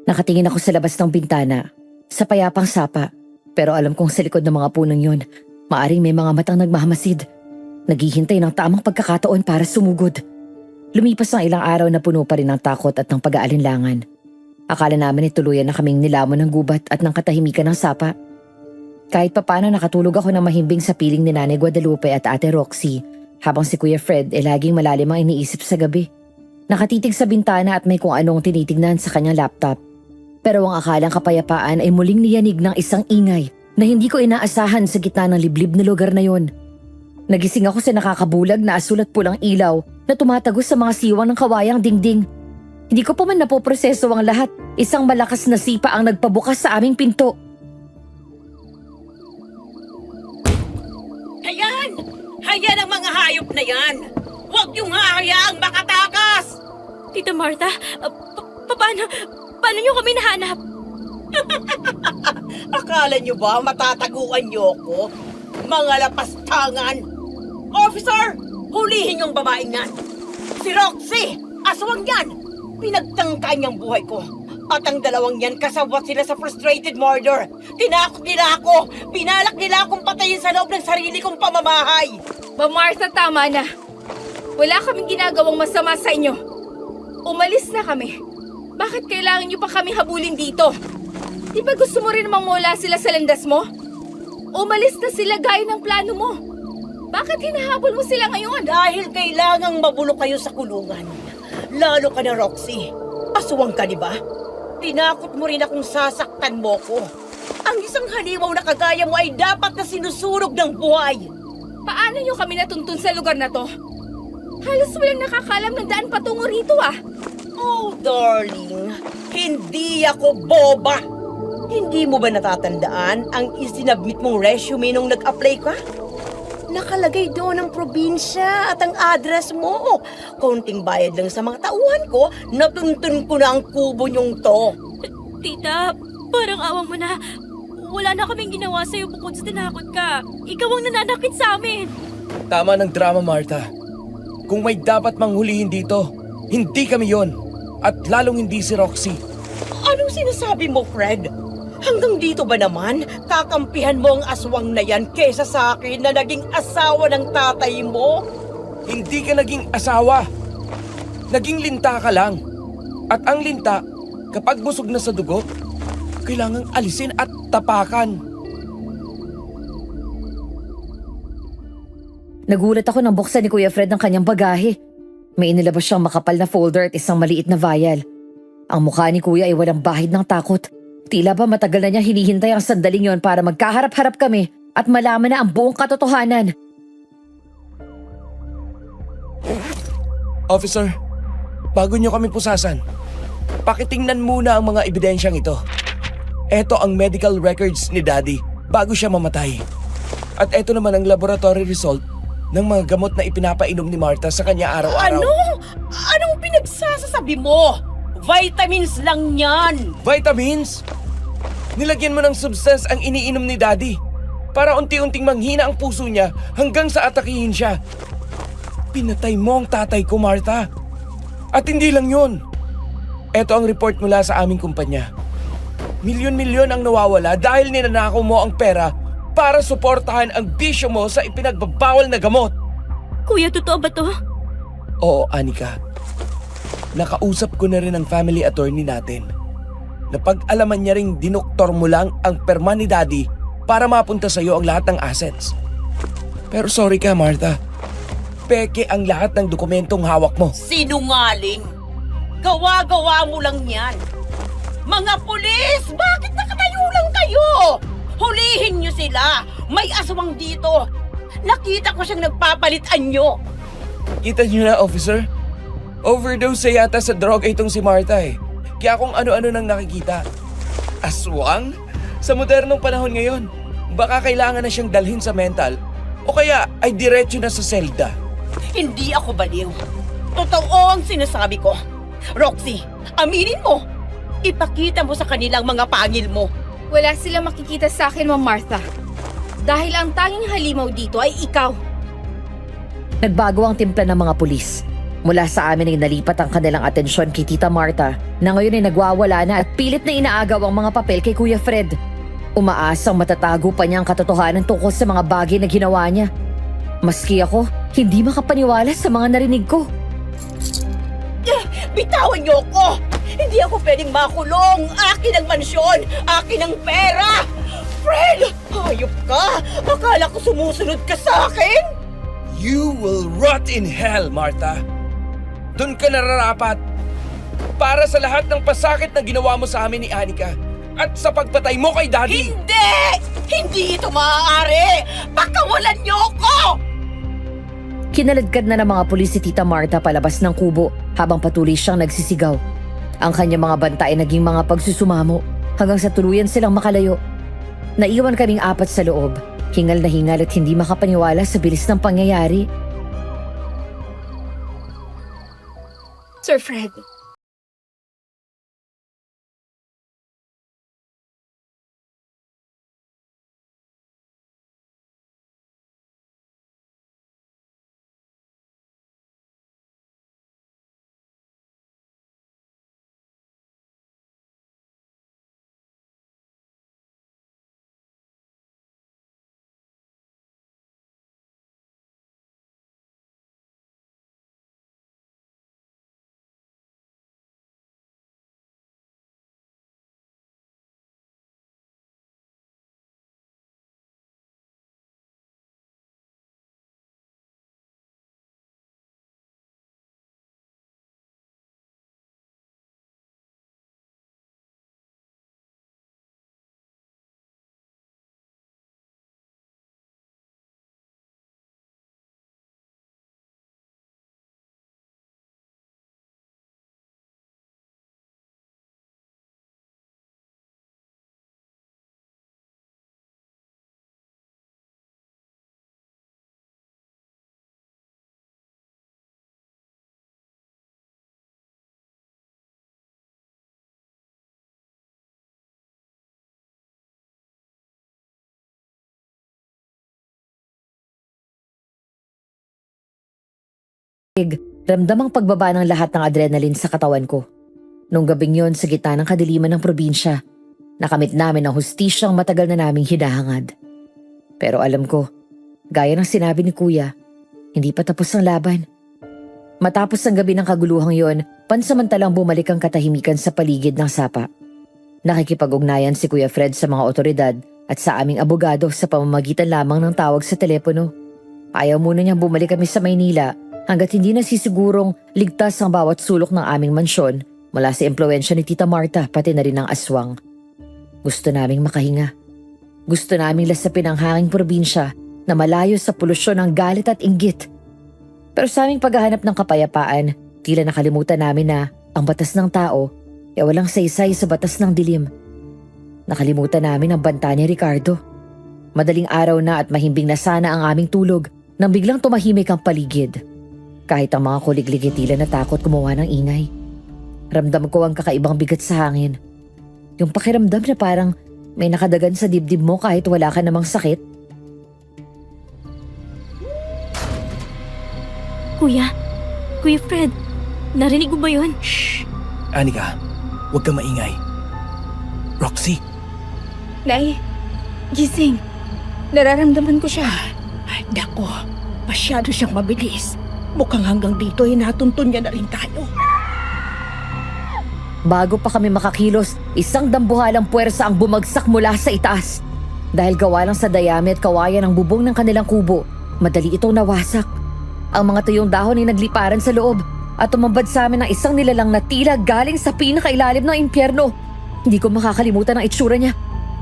Nakatingin ako sa labas ng bintana, sa payapang sapa, pero alam kong sa likod ng mga punong yun, maaring may mga matang nagmahamasid. Naghihintay ng tamang pagkakataon para sumugod. Lumipas ang ilang araw na puno pa rin ng takot at ng pag-aalinlangan. Akala namin ay tuluyan na kaming nilamon ng gubat at ng katahimikan ng sapa. Kahit papano nakatulog ako ng mahimbing sa piling ni Nanay Guadalupe at Ate Roxy, habang si Kuya Fred ay laging malalim ang iniisip sa gabi. Nakatitig sa bintana at may kung anong tinitignan sa kanyang laptop. Pero ang akalang kapayapaan ay muling niyanig ng isang ingay na hindi ko inaasahan sa gitna ng liblib na lugar na yon. Nagising ako sa nakakabulag na asul at pulang ilaw na tumatagos sa mga siwang ng kawayang dingding. Hindi ko pa man napoproseso ang lahat. Isang malakas na sipa ang nagpabukas sa aming pinto. Hayan! Hayan ang mga hayop na yan! Huwag niyong hahayaang makatakas! Tita Martha, paano niyo kami nahanap? Akala niyo ba matataguan niyo ko? Mga lapastangan! Officer! Hulihin yung babaeng yan! Si Roxy! Aswang yan! Pinagtangkaan niyang buhay ko. At ang dalawang yan kasabwat sila sa frustrated murder. Tinakot nila ako! Pinalak nila akong patayin sa loob ng sarili kong pamamahay! Ma'am Martha, tama na. Wala kaming ginagawang masama sa inyo. Umalis na kami. Bakit kailangan niyo pa kami habulin dito? Di ba gusto mo rin namang mawala sila sa landas mo? Umalis na sila gaya ng plano mo. Bakit hinahabol mo sila ngayon? Dahil kailangang mabulok kayo sa kulungan. Lalo ka na, Roxy. Aswang ka, di ba? Tinakot mo rin akong sasaktan mo ko. Ang isang halimaw na kagaya mo ay dapat na sinusunog ng buhay. Paano niyo kami natuntun sa lugar na to? Halos walang nakakalam ng daan patungo rito ah. Oh, darling. Hindi ako boba. Hindi mo ba natatandaan ang isinabmit mong resume nung nag-apply ka? Nakalagay doon ang probinsya at ang address mo. Konting bayad lang sa mga tauhan ko, natuntun ko na ang kubo niyong to. Tita, parang awang mo na. Wala na kaming ginawa sa'yo bukod sa tinakot ka. Ikaw ang nananakit sa amin. Tama ng drama, Martha. Kung may dapat manghulihin dito, hindi kami yon. At lalong hindi si Roxy. Anong sinasabi mo, Fred? Hanggang dito ba naman, kakampihan mo ang aswang na yan kesa sa akin na naging asawa ng tatay mo? Hindi ka naging asawa. Naging linta ka lang. At ang linta, kapag busog na sa dugo, kailangang alisin at tapakan. Nagulat ako nang buksan ni Kuya Fred ang kanyang bagahe. May inilabas siyang makapal na folder at isang maliit na vial. Ang mukha ni Kuya ay walang bahid ng takot. Tila ba matagal na niya hinihintay ang sandaling yon para magkaharap-harap kami at malaman na ang buong katotohanan. Officer, bago niyo kami pusasan, pakitingnan muna ang mga ebidensyang ito. Ito ang medical records ni Daddy bago siya mamatay. At ito naman ang laboratory result ng mga gamot na ipinapainom ni Martha sa kanya araw-araw. Ano? Anong pinagsasasabi mo? Vitamins lang yan! Vitamins? Nilagyan mo ng substance ang iniinom ni Daddy para unti-unting manghina ang puso niya hanggang sa atakihin siya. Pinatay mo ang tatay ko, Martha. At hindi lang yun. Ito ang report mula sa aming kumpanya. Milyon-milyon ang nawawala dahil ninanakaw mo ang pera para suportahan ang bisyo mo sa ipinagbabawal na gamot. Kuya, totoo ba to? Oo, Anika. Nakausap ko na rin ang family attorney natin. Napag-alaman niya ring dinoktor mo lang ang perma ni Daddy para mapunta sa iyo ang lahat ng assets. Pero sorry ka, Martha. Peke ang lahat ng dokumentong hawak mo. Sinungaling! Gawa-gawa mo lang yan! Mga pulis! Bakit nakatayo lang kayo? Hulihin niyo sila! May aswang dito! Nakita ko siyang nagpapalit anyo! Kita niyo na, officer? Overdose sa yata sa droga itong si Martha eh. Kaya kung ano-ano nang nakikita. Aswang? Sa modernong panahon ngayon, baka kailangan na siyang dalhin sa mental o kaya ay diretso na sa selda. Hindi ako baliw. Totoo ang sinasabi ko. Roxy, aminin mo. Ipakita mo sa kanilang mga pangil mo. Wala silang makikita sa akin, Ma'am Martha. Dahil ang tanging halimaw dito ay ikaw. nagbago ang timpla ng mga pulis. Mula sa amin ay nalipat ang kanilang atensyon kay Tita Marta na ngayon ay nagwawala na at pilit na inaagaw ang mga papel kay Kuya Fred. Umaasang matatago pa niya ang katotohanan tungkol sa mga bagay na ginawa niya. Maski ako, hindi makapaniwala sa mga narinig ko. Bitawan niyo ako! Hindi ako pwedeng makulong! Akin ang mansyon! Akin ang pera! Fred! Hayop ka! Akala ko sumusunod ka sa akin? You will rot in hell, Martha. Doon ka nararapat. Para sa lahat ng pasakit na ginawa mo sa amin ni Anika at sa pagpatay mo kay Daddy. Hindi! Hindi ito maaari! Pakawalan niyo ako! Kinaladkad na ng mga pulis si Tita Marta palabas ng kubo habang patuloy siyang nagsisigaw. Ang kanyang mga banta ay naging mga pagsusumamo hanggang sa tuluyan silang makalayo. Naiwan kaming apat sa loob, hingal na hingal at hindi makapaniwala sa bilis ng pangyayari. Sir Fred, Ramdamang pagbaba ng lahat ng adrenaline sa katawan ko. Nung gabing yon sa gitna ng kadiliman ng probinsya, nakamit namin ang hustisyang matagal na naming hinahangad. Pero alam ko, gaya ng sinabi ni Kuya, hindi pa tapos ang laban. Matapos ang gabi ng kaguluhang yon, pansamantalang bumalik ang katahimikan sa paligid ng sapa. Nakikipag-ugnayan si Kuya Fred sa mga otoridad at sa aming abogado sa pamamagitan lamang ng tawag sa telepono. Ayaw muna niyang bumalik kami sa Maynila hanggat hindi nasisigurong ligtas ang bawat sulok ng aming mansyon mula sa impluwensya ni Tita Marta pati na rin ng aswang. Gusto naming makahinga. Gusto naming lasapin ang hanging probinsya na malayo sa polusyon ng galit at inggit. Pero sa aming paghahanap ng kapayapaan, tila nakalimutan namin na ang batas ng tao ay walang saysay sa batas ng dilim. Nakalimutan namin ang banta ni Ricardo. Madaling araw na at mahimbing na sana ang aming tulog nang biglang tumahimik ang paligid. Kahit ang mga kuliglig ay tila natakot gumawa ng ingay. Ramdam ko ang kakaibang bigat sa hangin. Yung pakiramdam na parang may nakadagan sa dibdib mo kahit wala ka namang sakit. Kuya Fred, narinig mo ba yun? Shh! Anika, huwag ka maingay. Roxy, Nay, gising. Nararamdaman ko siya. Ay, nako. Masyado siyang mabilis. Mukhang hanggang dito ay natuntun niya na rin tayo. Bago pa kami makakilos, isang dambuhalang puwersa ang bumagsak mula sa itaas. Dahil gawa lang sa dayami at kawayan ng bubong ng kanilang kubo, madali itong nawasak. Ang mga tuyong dahon ay nagliparan sa loob at tumambad sa amin ng isang nilalang na tila galing sa pinakailalim ng impyerno. Hindi ko makakalimutan ang itsura niya.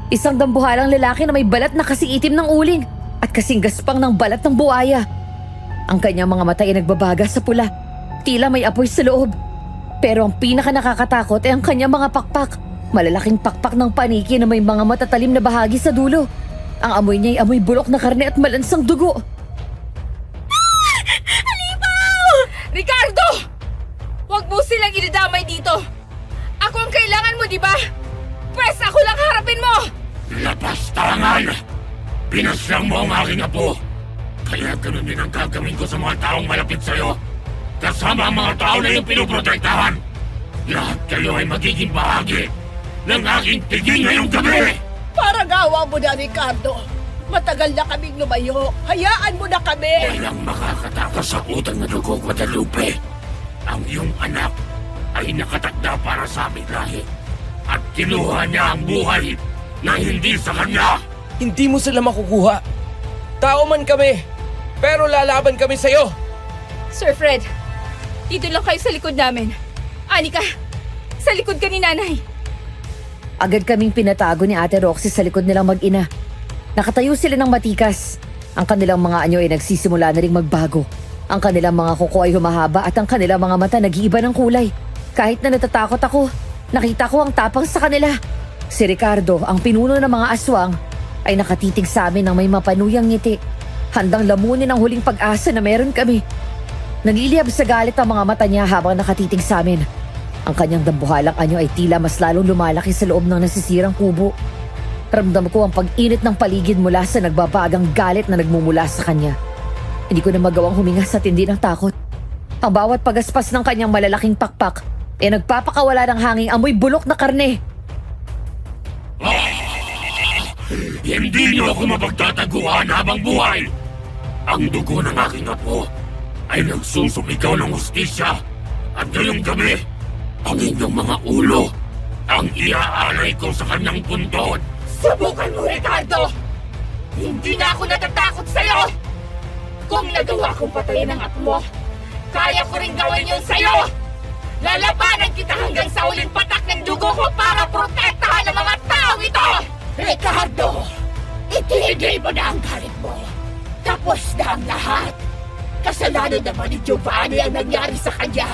Isang dambuhalang lalaki na may balat na kasing itim ng uling at kasing gaspang ng balat ng buaya. Ang kanyang mga mata ay nagbabaga sa pula. Tila may apoy sa loob. Pero ang pinaka nakakatakot ay ang kanyang mga pakpak. Malalaking pakpak ng paniki na may mga matatalim na bahagi sa dulo. Ang amoy niya ay amoy bulok na karne at malansang dugo. Ricardo! Huwag mo silang idadamay dito. Ako ang kailangan mo, di ba? Pwes ako lang harapin mo! Lapastangan! Pinasyang mo ang aking apo! Kaya ganun din ang gagawin ko sa mga taong malapit sa'yo. Kasama ang mga tao na iyong pinuprotektahan. Lahat kayo ay magiging bahagi ng aking tiging ngayong gabi! Parang awa mo na, Ricardo. Matagal na kaming lumayo. Hayaan mo na kami. Walang makakatakas sa utang na dugo, Guadalupe. Ang iyong anak ay nakatakda para sa aming lahi. At kinuha niya ang buhay na hindi sa kanya. Hindi mo sila makukuha. Tao man kami, pero lalaban kami sa'yo. Sir Fred, dito lang kayo sa likod namin. Anika, sa likod ka ni nanay. Agad kaming pinatago ni Ate Roxy sa likod nilang mag-ina. Nakatayo sila ng matikas. Ang kanilang mga anyo ay nagsisimula na ring magbago. Ang kanilang mga kuko ay humahaba at ang kanilang mga mata nag-iiba ng kulay. Kahit na natatakot ako, nakita ko ang tapang sa kanila. Si Ricardo, ang pinuno ng mga aswang, ay nakatitig sa amin ng may mapanuyang ngiti. Handang lamunin ang huling pag-asa na meron kami. Naliliyab sa galit ang mga mata niya habang nakatitig sa amin. Ang kanyang dambuhalang anyo ay tila mas lalong lumalaki sa loob ng nasisirang kubo. Ramdam ko ang pag-init ng paligid mula sa nagbabagang galit na nagmumula sa kanya. Hindi ko na magawang huminga sa tindi ng takot. Ang bawat pagaspas ng kanyang malalaking pakpak ay nagpapakawala ng hanging amoy bulok na karne. Hindi niyo ako mapagtataguan habang buhay. Ang dugo ng aking apo ay nagsusumigaw ng hustisya. At ngayong gabi, ang inyong mga ulo ang iaalay ko sa kanyang puntod. Subukan mo, Ricardo. Hindi na ako natatakot sa'yo. Kung nagawa kong patayin ang apo mo, kaya ko rin gawin yun sa'yo. Lalabanan kita hanggang sa uling patak ng dugo ko para protektahan ang mga tao ito! Ricardo, itinigil mo na ang galit mo. Tapos na ang lahat. Kasalanan naman ni Giovanni ang nangyari sa kanya.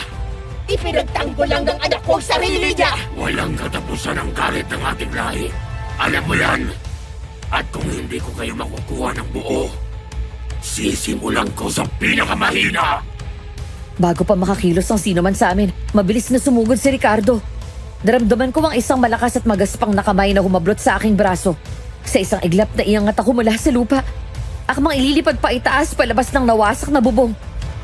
Ipinagtanggol lang ng anak ko ang sarili niya. Walang katapusan ang galit ng ating lahi. Alam mo yan. At kung hindi ko kayo makukuha ng buo, sisimulan ko sa pinakamahina. Bago pa makakilos ang sino man sa amin, mabilis na sumugod si Ricardo. Naramdaman ko ang isang malakas at magaspang na kamay na humablot sa aking braso. Sa isang iglap na iangat ako mula sa lupa. Akmang ililipad pa itaas palabas ng nawasak na bubong.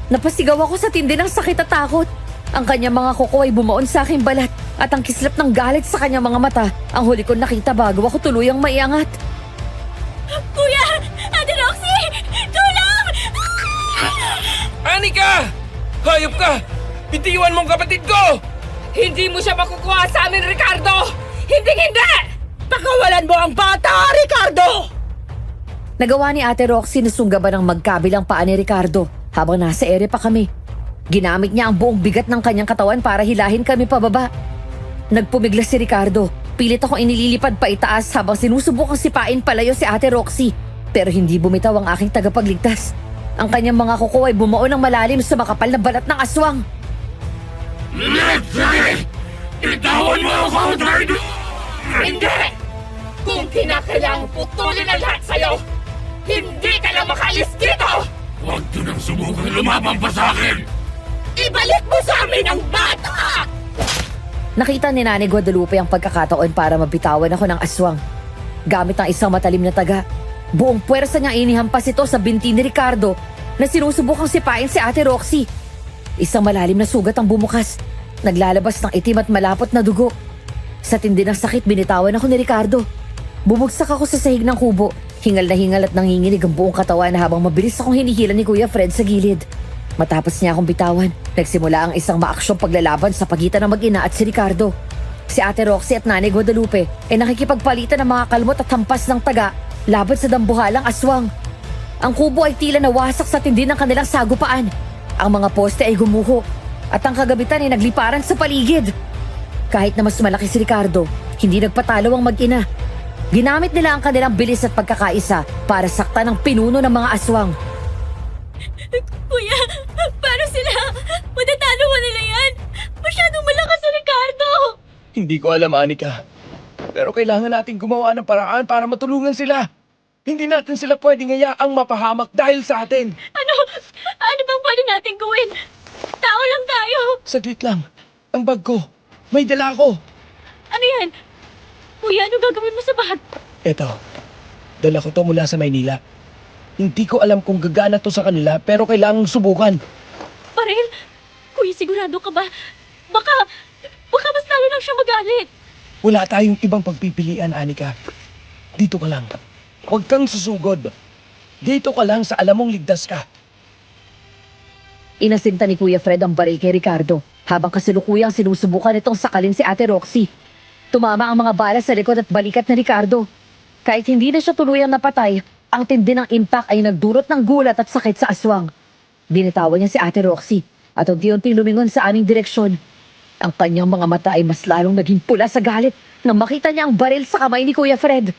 Napasigaw ako sa tindi ng sakit at takot. Ang kanyang mga kuko ay bumaon sa aking balat at ang kislap ng galit sa kanyang mga mata ang huli ko nakita bago ako tuluyang maiangat. Kuya! Ate Roxy! Tulong! Anika! Hayop ka! Bitiwan mong kapatid ko! Hindi mo siya makukuha sa amin, Ricardo! Hindi! Pakawalan mo ang bata, Ricardo! Nagawa ni Ate Roxy na sunggaban ng magkabilang paa ni Ricardo habang nasa ere pa kami. Ginamit niya ang buong bigat ng kanyang katawan para hilahin kami pababa. Nagpumiglas si Ricardo. Pilit akong inililipad pa itaas habang sinusubukang sipain palayo si Ate Roxy. Pero hindi bumitaw ang aking tagapagligtas. Ang kanyang mga kuko ay bumuo ng malalim sa makapal na balat ng aswang. Let's Itawan mo ako, Dardo! Hindi! Kung kinakailangan putulin ang lahat sa'yo, hindi ka na makalis dito! Huwag nyo nang subukang lumabang pa sa akin! Ibalik mo sa amin ang bata! Nakita ni Nanay Guadalupe ang pagkakataon para mabitawan ako ng aswang. Gamit ang isang matalim na taga, buong puwersa niyang inihampas ito sa binti ni Ricardo na sinusubukang sipain si Ate Roxy. Isang malalim na sugat ang bumukas. Naglalabas ng itim at malapot na dugo. Sa tindi ng sakit, binitawan ako ni Ricardo. Bumagsak ako sa sahig ng kubo. Hingal na hingal at nanginginig ang buong katawan habang mabilis akong hinihila ni Kuya Fred sa gilid. Matapos niya akong bitawan, nagsimula ang isang maaksyong paglalaban sa pagitan ng mag-ina at si Ricardo. Si Ate Roxy at Nanay Guadalupe ay nakikipagpalitan ng mga kalmot at hampas ng taga laban sa dambuhalang aswang. Ang kubo ay tila nawasak sa tindi ng kanilang sagupaan. Ang mga poste ay gumuho at ang kagabitan ay nagliparan sa paligid. Kahit na mas malaki si Ricardo, hindi nagpatalo ang mag-ina. Ginamit nila ang kanilang bilis at pagkakaisa para saktan ang pinuno ng mga aswang. Kuya, paano sila? Matatalo mo nila yan? Masyadong malakas si Ricardo! Hindi ko alam, Anika. Pero kailangan natin gumawa ng paraan para matulungan sila. Hindi natin sila pwedeng hayaang mapahamak dahil sa atin. Ano bang pwede natin gawin? Tao lang tayo! Saglit lang. Ang bag ko. May dala ko. Ano yan? Kuya, ano gagawin mo sa bag? Eto. Dala ko to mula sa Maynila. Hindi ko alam kung gagana to sa kanila pero kailangang subukan. Baril, kuya sigurado ka ba? Baka mas lalo lang siya magalit. Wala tayong ibang pagpipilian, Anika. Dito ka lang. Huwag kang susugod. Dito ka lang sa alam mong ligtas ka. Inasinta ni Kuya Fred ang baril kay Ricardo habang kasalukuyang sinusubukan nitong sakalin si Ate Roxy. Tumama ang mga bala sa likod at balikat ni Ricardo. Kahit hindi na siya tuluyang napatay, ang tindi ng impact ay nagdulot ng gulat at sakit sa aswang. Binitawan niya si Ate Roxy at unti-unting lumingon sa aming direksyon. Ang kanyang mga mata ay mas lalong naging pula sa galit nang makita niya ang baril sa kamay ni Kuya Fred.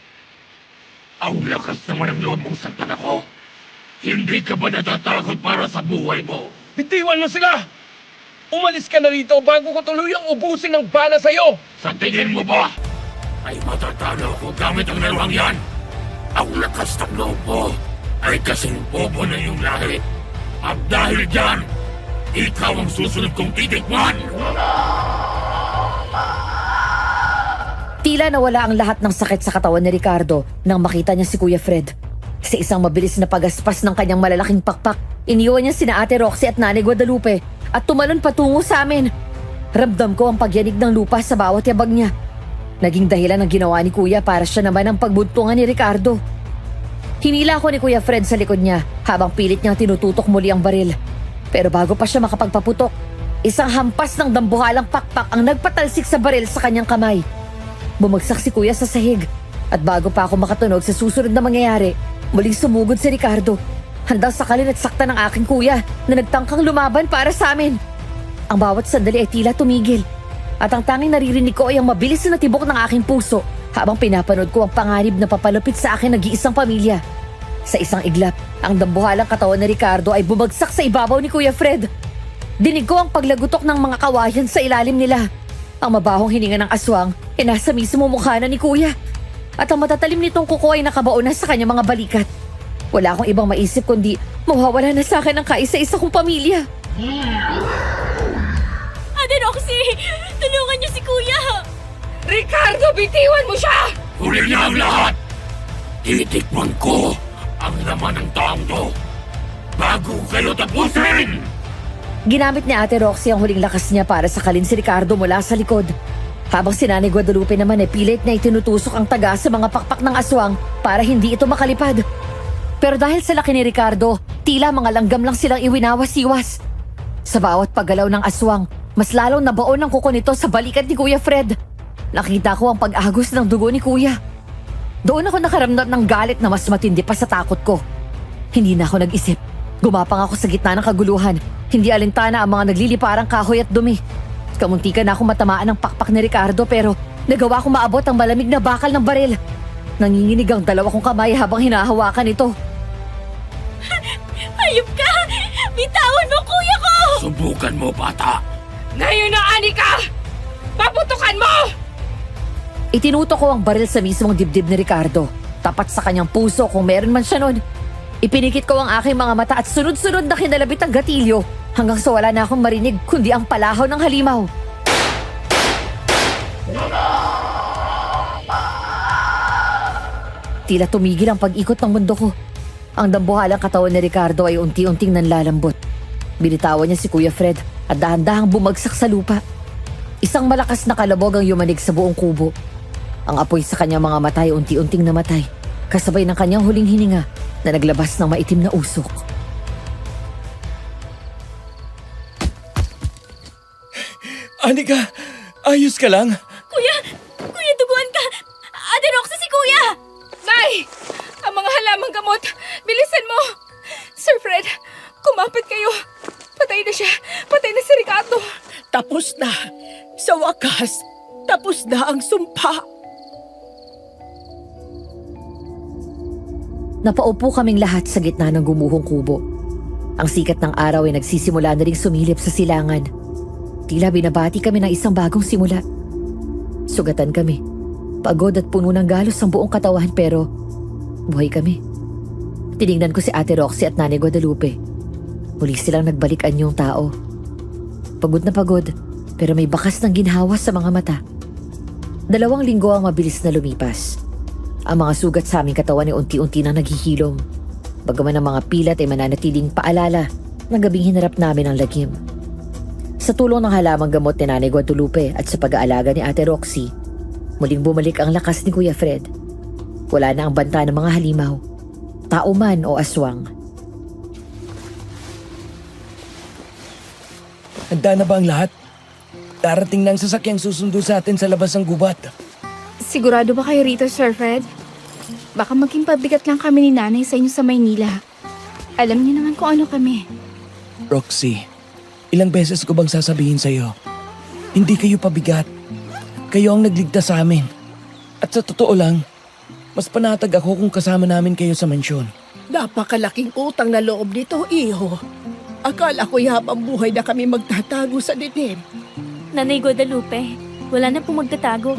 Ang lakas naman ng loob mong saktan ako. Hindi ka ba natatakot para sa buhay mo? Bitiwan mo sila! Umalis ka na rito bago ko tuluyang ubusin ng bala sa'yo! Sa tingin mo ba ay matatalo ko gamit ang laruang yan? Ang lakas ng loob mo ay kasing bobo na iyong lahi. At dahil dyan, ikaw ang susunod kong titikman! Tila nawala ang lahat ng sakit sa katawan ni Ricardo nang makita niya si Kuya Fred. Sa isang mabilis na pagaspas ng kanyang malalaking pakpak, iniwan niya sina Ate Roxy at Nanay Guadalupe at tumalon patungo sa amin. Ramdam ko ang pagyanig ng lupa sa bawat yabag niya. Naging dahilan ng ginawa ni Kuya para siya naman ang pagbuntungan ni Ricardo. Hinila ko ni Kuya Fred sa likod niya habang pilit niyang tinututok muli ang baril. Pero bago pa siya makapagpaputok, isang hampas ng dambuhalang pakpak ang nagpatalsik sa baril sa kanyang kamay. Bumagsak si Kuya sa sahig at bago pa ako makatunog sa susunod na mangyayari, muling sumugod si Ricardo. Handang sakalin at sakta ng aking kuya na nagtangkang lumaban para sa amin. Ang bawat sandali ay tila tumigil at ang tanging naririnig ko ay ang mabilis na tibok ng aking puso habang pinapanood ko ang panganib na papalupit sa akin nag-iisang pamilya. Sa isang iglap, ang dambuhalang katawan ni Ricardo ay bumagsak sa ibabaw ni Kuya Fred. Dinig ko ang paglagutok ng mga kawayan sa ilalim nila. Ang mabahong hininga ng aswang ay nasa mismo mukha na ni Kuya. At ang matatalim nitong kuko ay nakabaon na sa kanyang mga balikat. Wala akong ibang maisip kundi mawawala na sa akin ang kaisa-isa kong pamilya. Ate Roxy, tulungan niyo si kuya. Ricardo, bitiwan mo siya! Huli niya ang lahat! Titikman ko ang laman ng taong to bago kayo tapusin! Ginamit ni Ate Roxy ang huling lakas niya para sakalin si Ricardo mula sa likod. Habang si Nanay Guadalupe naman ay pilit na itinutusok ang taga sa mga pakpak ng aswang para hindi ito makalipad. Pero dahil sa laki ni Ricardo, tila mga langgam lang silang iwinawas-iwas. Sa bawat paggalaw ng aswang, mas lalong nabaon ang kuko nito sa balikat ni Kuya Fred. Nakita ko ang pag-agos ng dugo ni Kuya. Doon ako nakaramdam ng galit na mas matindi pa sa takot ko. Hindi na ako nag-isip. Gumapang ako sa gitna ng kaguluhan. Hindi alintana ang mga nagliliparang kahoy at dumi. Kamuntikan na akong matamaan ng pakpak ni Ricardo pero nagawa kong maabot ang malamig na bakal ng baril. Nanginginig ang dalawa kong kamay habang hinahawakan ito. Hayop ka! Bitawan mo kuya ko! Subukan mo, bata! Ngayon na, Anika! Paputukan mo! Itinuto ko ang baril sa mismong dibdib ni Ricardo. Tapat sa kanyang puso kung meron man siya nun. Ipinikit ko ang aking mga mata at sunod-sunod na kinalabit ang gatilyo hanggang sa wala na akong marinig kundi ang palahaw ng halimaw. Tila tumigil ang pag-ikot ng mundo ko. Ang dambuhalang katawan ni Ricardo ay unti-unting nanlalambot. Binitawan niya si Kuya Fred at dahan-dahang bumagsak sa lupa. Isang malakas na kalabog ang yumanig sa buong kubo. Ang apoy sa kanyang mga mata ay unti-unting namatay, kasabay ng kanyang huling hininga na naglabas ng maitim na usok. Anika, ayos ka lang? Kuya! Kuya, duguan ka! Ate Roxy, si kuya! Nay! Ang mga halamang gamot! Bilisan mo! Sir Fred, kumapit kayo! Patay na siya! Patay na si Ricardo! Tapos na. Sa wakas, tapos na ang sumpa. Napaupo kaming lahat sa gitna ng gumuhong kubo. Ang sikat ng araw ay nagsisimula na ring sumilip sa silangan. Tila binabati kami ng isang bagong simula. Sugatan kami. Pagod at puno ng galos ang buong katawan pero buhay kami. Tinignan ko si Ate Roxy at Nanay Guadalupe. Muli silang nagbalik anyong tao. Pagod na pagod pero may bakas ng ginhawa sa mga mata. 2 linggo ang mabilis na lumipas. Ang mga sugat sa aming katawan ay unti-unti nang naghihilom. Bagaman ang mga pilat ay mananatiling paalala ng gabing hinarap namin ang lagim. Sa tulong ng halamang gamot ni Nanay Guadalupe at sa pag-aalaga ni Ate Roxy, muling bumalik ang lakas ni Kuya Fred. Wala na ang banta ng mga halimaw, tao man o aswang. Handa na ba ang lahat? Darating na ang sasakyang susundo sa atin sa labas ng gubat. Sigurado ba kayo rito, Sir Fred? Baka maging pabigat lang kami ni Nanay sa inyo sa Maynila. Alam niyo naman kung ano kami. Roxy, ilang beses ko bang sasabihin sa'yo? Hindi kayo pabigat. Kayo ang nagligtas sa amin. At sa totoo lang, mas panatag ako kung kasama namin kayo sa mansyon. Napakalaking utang na loob nito, iho. Akala ko habang buhay na kami magtatago sa dilim. Nanay Guadalupe, wala na pong magtatago.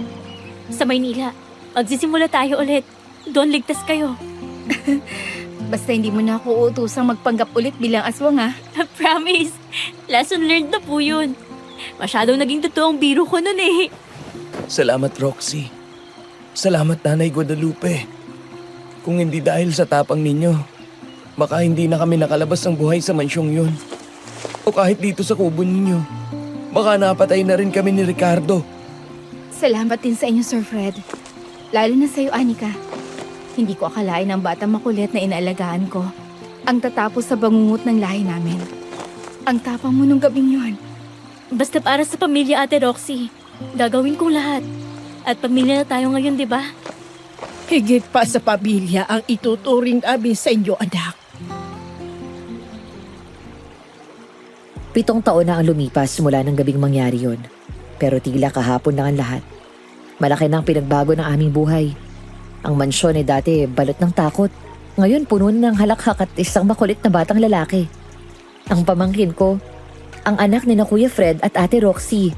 Sa Maynila, magsisimula tayo ulit. Doon ligtas kayo. Basta hindi mo na ako utusang magpanggap ulit bilang aswang ha. Promise, lesson learned na po yun. Masyadong naging totoo ang biro ko nun eh. Salamat, Roxy. Salamat, Nanay Guadalupe. Kung hindi dahil sa tapang ninyo, baka hindi na kami nakalabas ng buhay sa mansyong yun. O kahit dito sa kubo ninyo. Baka napatay na rin kami ni Ricardo. Salamat din sa inyo, Sir Fred. Lalo na sa iyo, Anika. Hindi ko akalain ang bata makulit na inaalagaan ko ang tatapos sa bangungot ng lahi namin. Ang tapang mo nung gabing yun. Basta para sa pamilya, Ate Roxy. Gagawin kong lahat. At pamilya na tayo ngayon, di ba? Higit pa sa pamilya ang ituturing namin sa inyo, anak. 7 taon na ang lumipas mula ng gabing mangyari yon. Pero tila kahapon lang ang lahat. Malaki na ang pinagbago ng aming buhay. Ang mansyon ay dati balot ng takot. Ngayon puno ng halakhak at isang makulit na batang lalaki. Ang pamangkin ko, ang anak ni na Kuya Fred at Ate Roxy.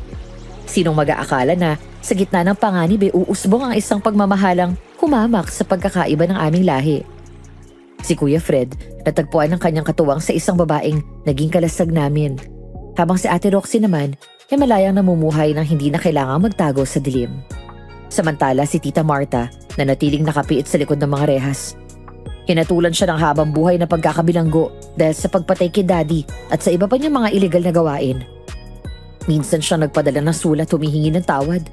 Sinong mag-aakala na sa gitna ng panganib ay uusbong ang isang pagmamahalang humamak sa pagkakaiba ng aming lahi. Si Kuya Fred natagpuan ng kanyang katuwang sa isang babaeng naging kalasag namin. Habang si Ate Roxy naman ay malayang namumuhay nang hindi na kailangang magtago sa dilim. Samantala si Tita Marta na natiling nakapiit sa likod ng mga rehas. Hinatulan siya ng habang buhay na pagkakabilanggo dahil sa pagpatay kay Daddy at sa iba pa niyang mga iligal na gawain. Minsan siya nagpadala ng sulat humihingi ng tawad.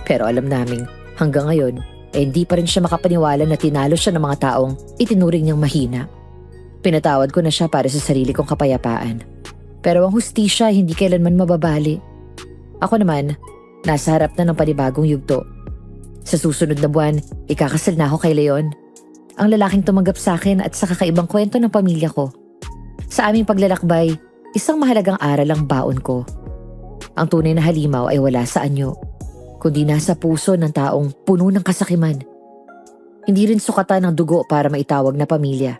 Pero alam naming hanggang ngayon hindi pa rin siya makapaniwala na tinalo siya ng mga taong itinuring niyang mahina. Pinatawad ko na siya para sa sarili kong kapayapaan. Pero ang hustisya hindi kailanman mababali. Ako naman, nasa harap na ng panibagong yugto. Sa susunod na buwan, ikakasal na ako kay Leon. Ang lalaking tumanggap sa akin at sa kakaibang kwento ng pamilya ko. Sa aming paglalakbay, isang mahalagang aral ang baon ko. Ang tunay na halimaw ay wala sa anyo, kundi nasa puso ng taong puno ng kasakiman. Hindi rin sukatan ng dugo para maitawag na pamilya.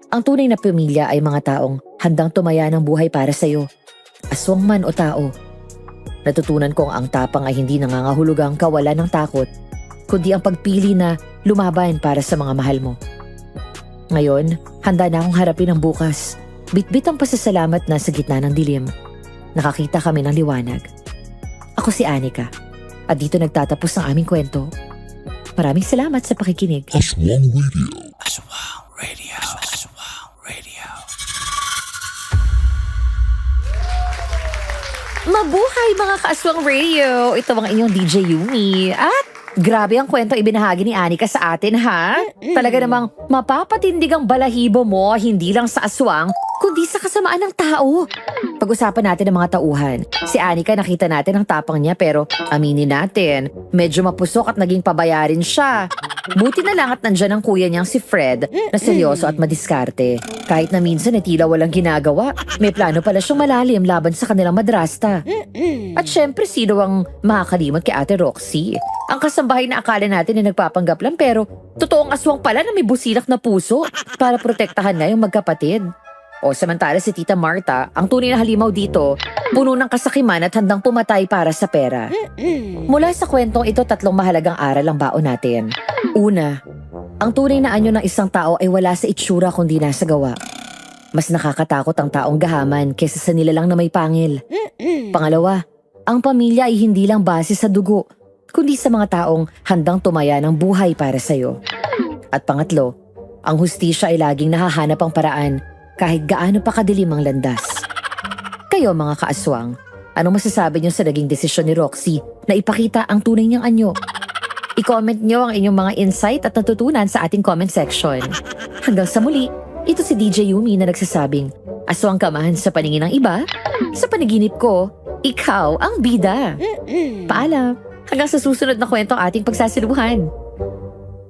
Ang tunay na pamilya ay mga taong handang tumaya ng buhay para sa'yo, aswang man o tao. Natutunan kong ang tapang ay hindi nangangahulugang kawalan ng takot, kundi ang pagpili na lumaban para sa mga mahal mo. Ngayon, handa na akong harapin ang bukas. Bitbit ang pasasalamat na sa gitna ng dilim. Nakakita kami ng liwanag. Ako si Anika, at dito nagtatapos ang aming kwento. Maraming salamat sa pakikinig. Aswang Radio. Aswang Radio. Aswang Radio. Mabuhay mga kaaswang radio! Ito ang inyong DJ Yumi. At grabe ang kwento ibinahagi ni Anika sa atin ha. Talaga namang mapapatindig ang balahibo mo hindi lang sa aswang, kundi sa kasamaan ng tao. Pag-usapan natin ang mga tauhan. Si Anika nakita natin ang tapang niya pero aminin natin, medyo mapusok at naging pabayarin siya. Buti na lang at nandyan ang kuya niyang si Fred na seryoso at madiskarte. Kahit na minsan tila walang ginagawa, may plano pala siyang malalim laban sa kanilang madrasta. At syempre sino ang makakalimot kay Ate Roxy? Ang kasambahay na akala natin ay nagpapanggap lang pero totoong aswang pala na may busilak na puso para protektahan na yung magkapatid. O samantala si Tita Marta, ang tunay na halimaw dito, puno ng kasakiman at handang pumatay para sa pera. Mula sa kwentong ito, 3 mahalagang aral ang baon natin. Una, ang tunay na anyo ng isang tao ay wala sa itsura kundi nasa gawa. Mas nakakatakot ang taong gahaman kaysa sa nilalang na may pangil. Pangalawa, ang pamilya ay hindi lang base sa dugo, kundi sa mga taong handang tumaya ng buhay para sa'yo. At pangatlo, Ang hustisya ay laging nahahanap ang paraan kahit gaano pa kadilim ang landas. Kayo mga kaaswang, anong masasabi niyo sa naging desisyon ni Roxy na ipakita ang tunay niyang anyo? I-comment niyo ang inyong mga insight at natutunan sa ating comment section. Hanggang sa muli, ito si DJ Yumi na nagsasabing, aswang kamahan sa paningin ng iba, sa panaginip ko, ikaw ang bida. Paalam, hanggang sa susunod na kwento ating pagsasaluhan.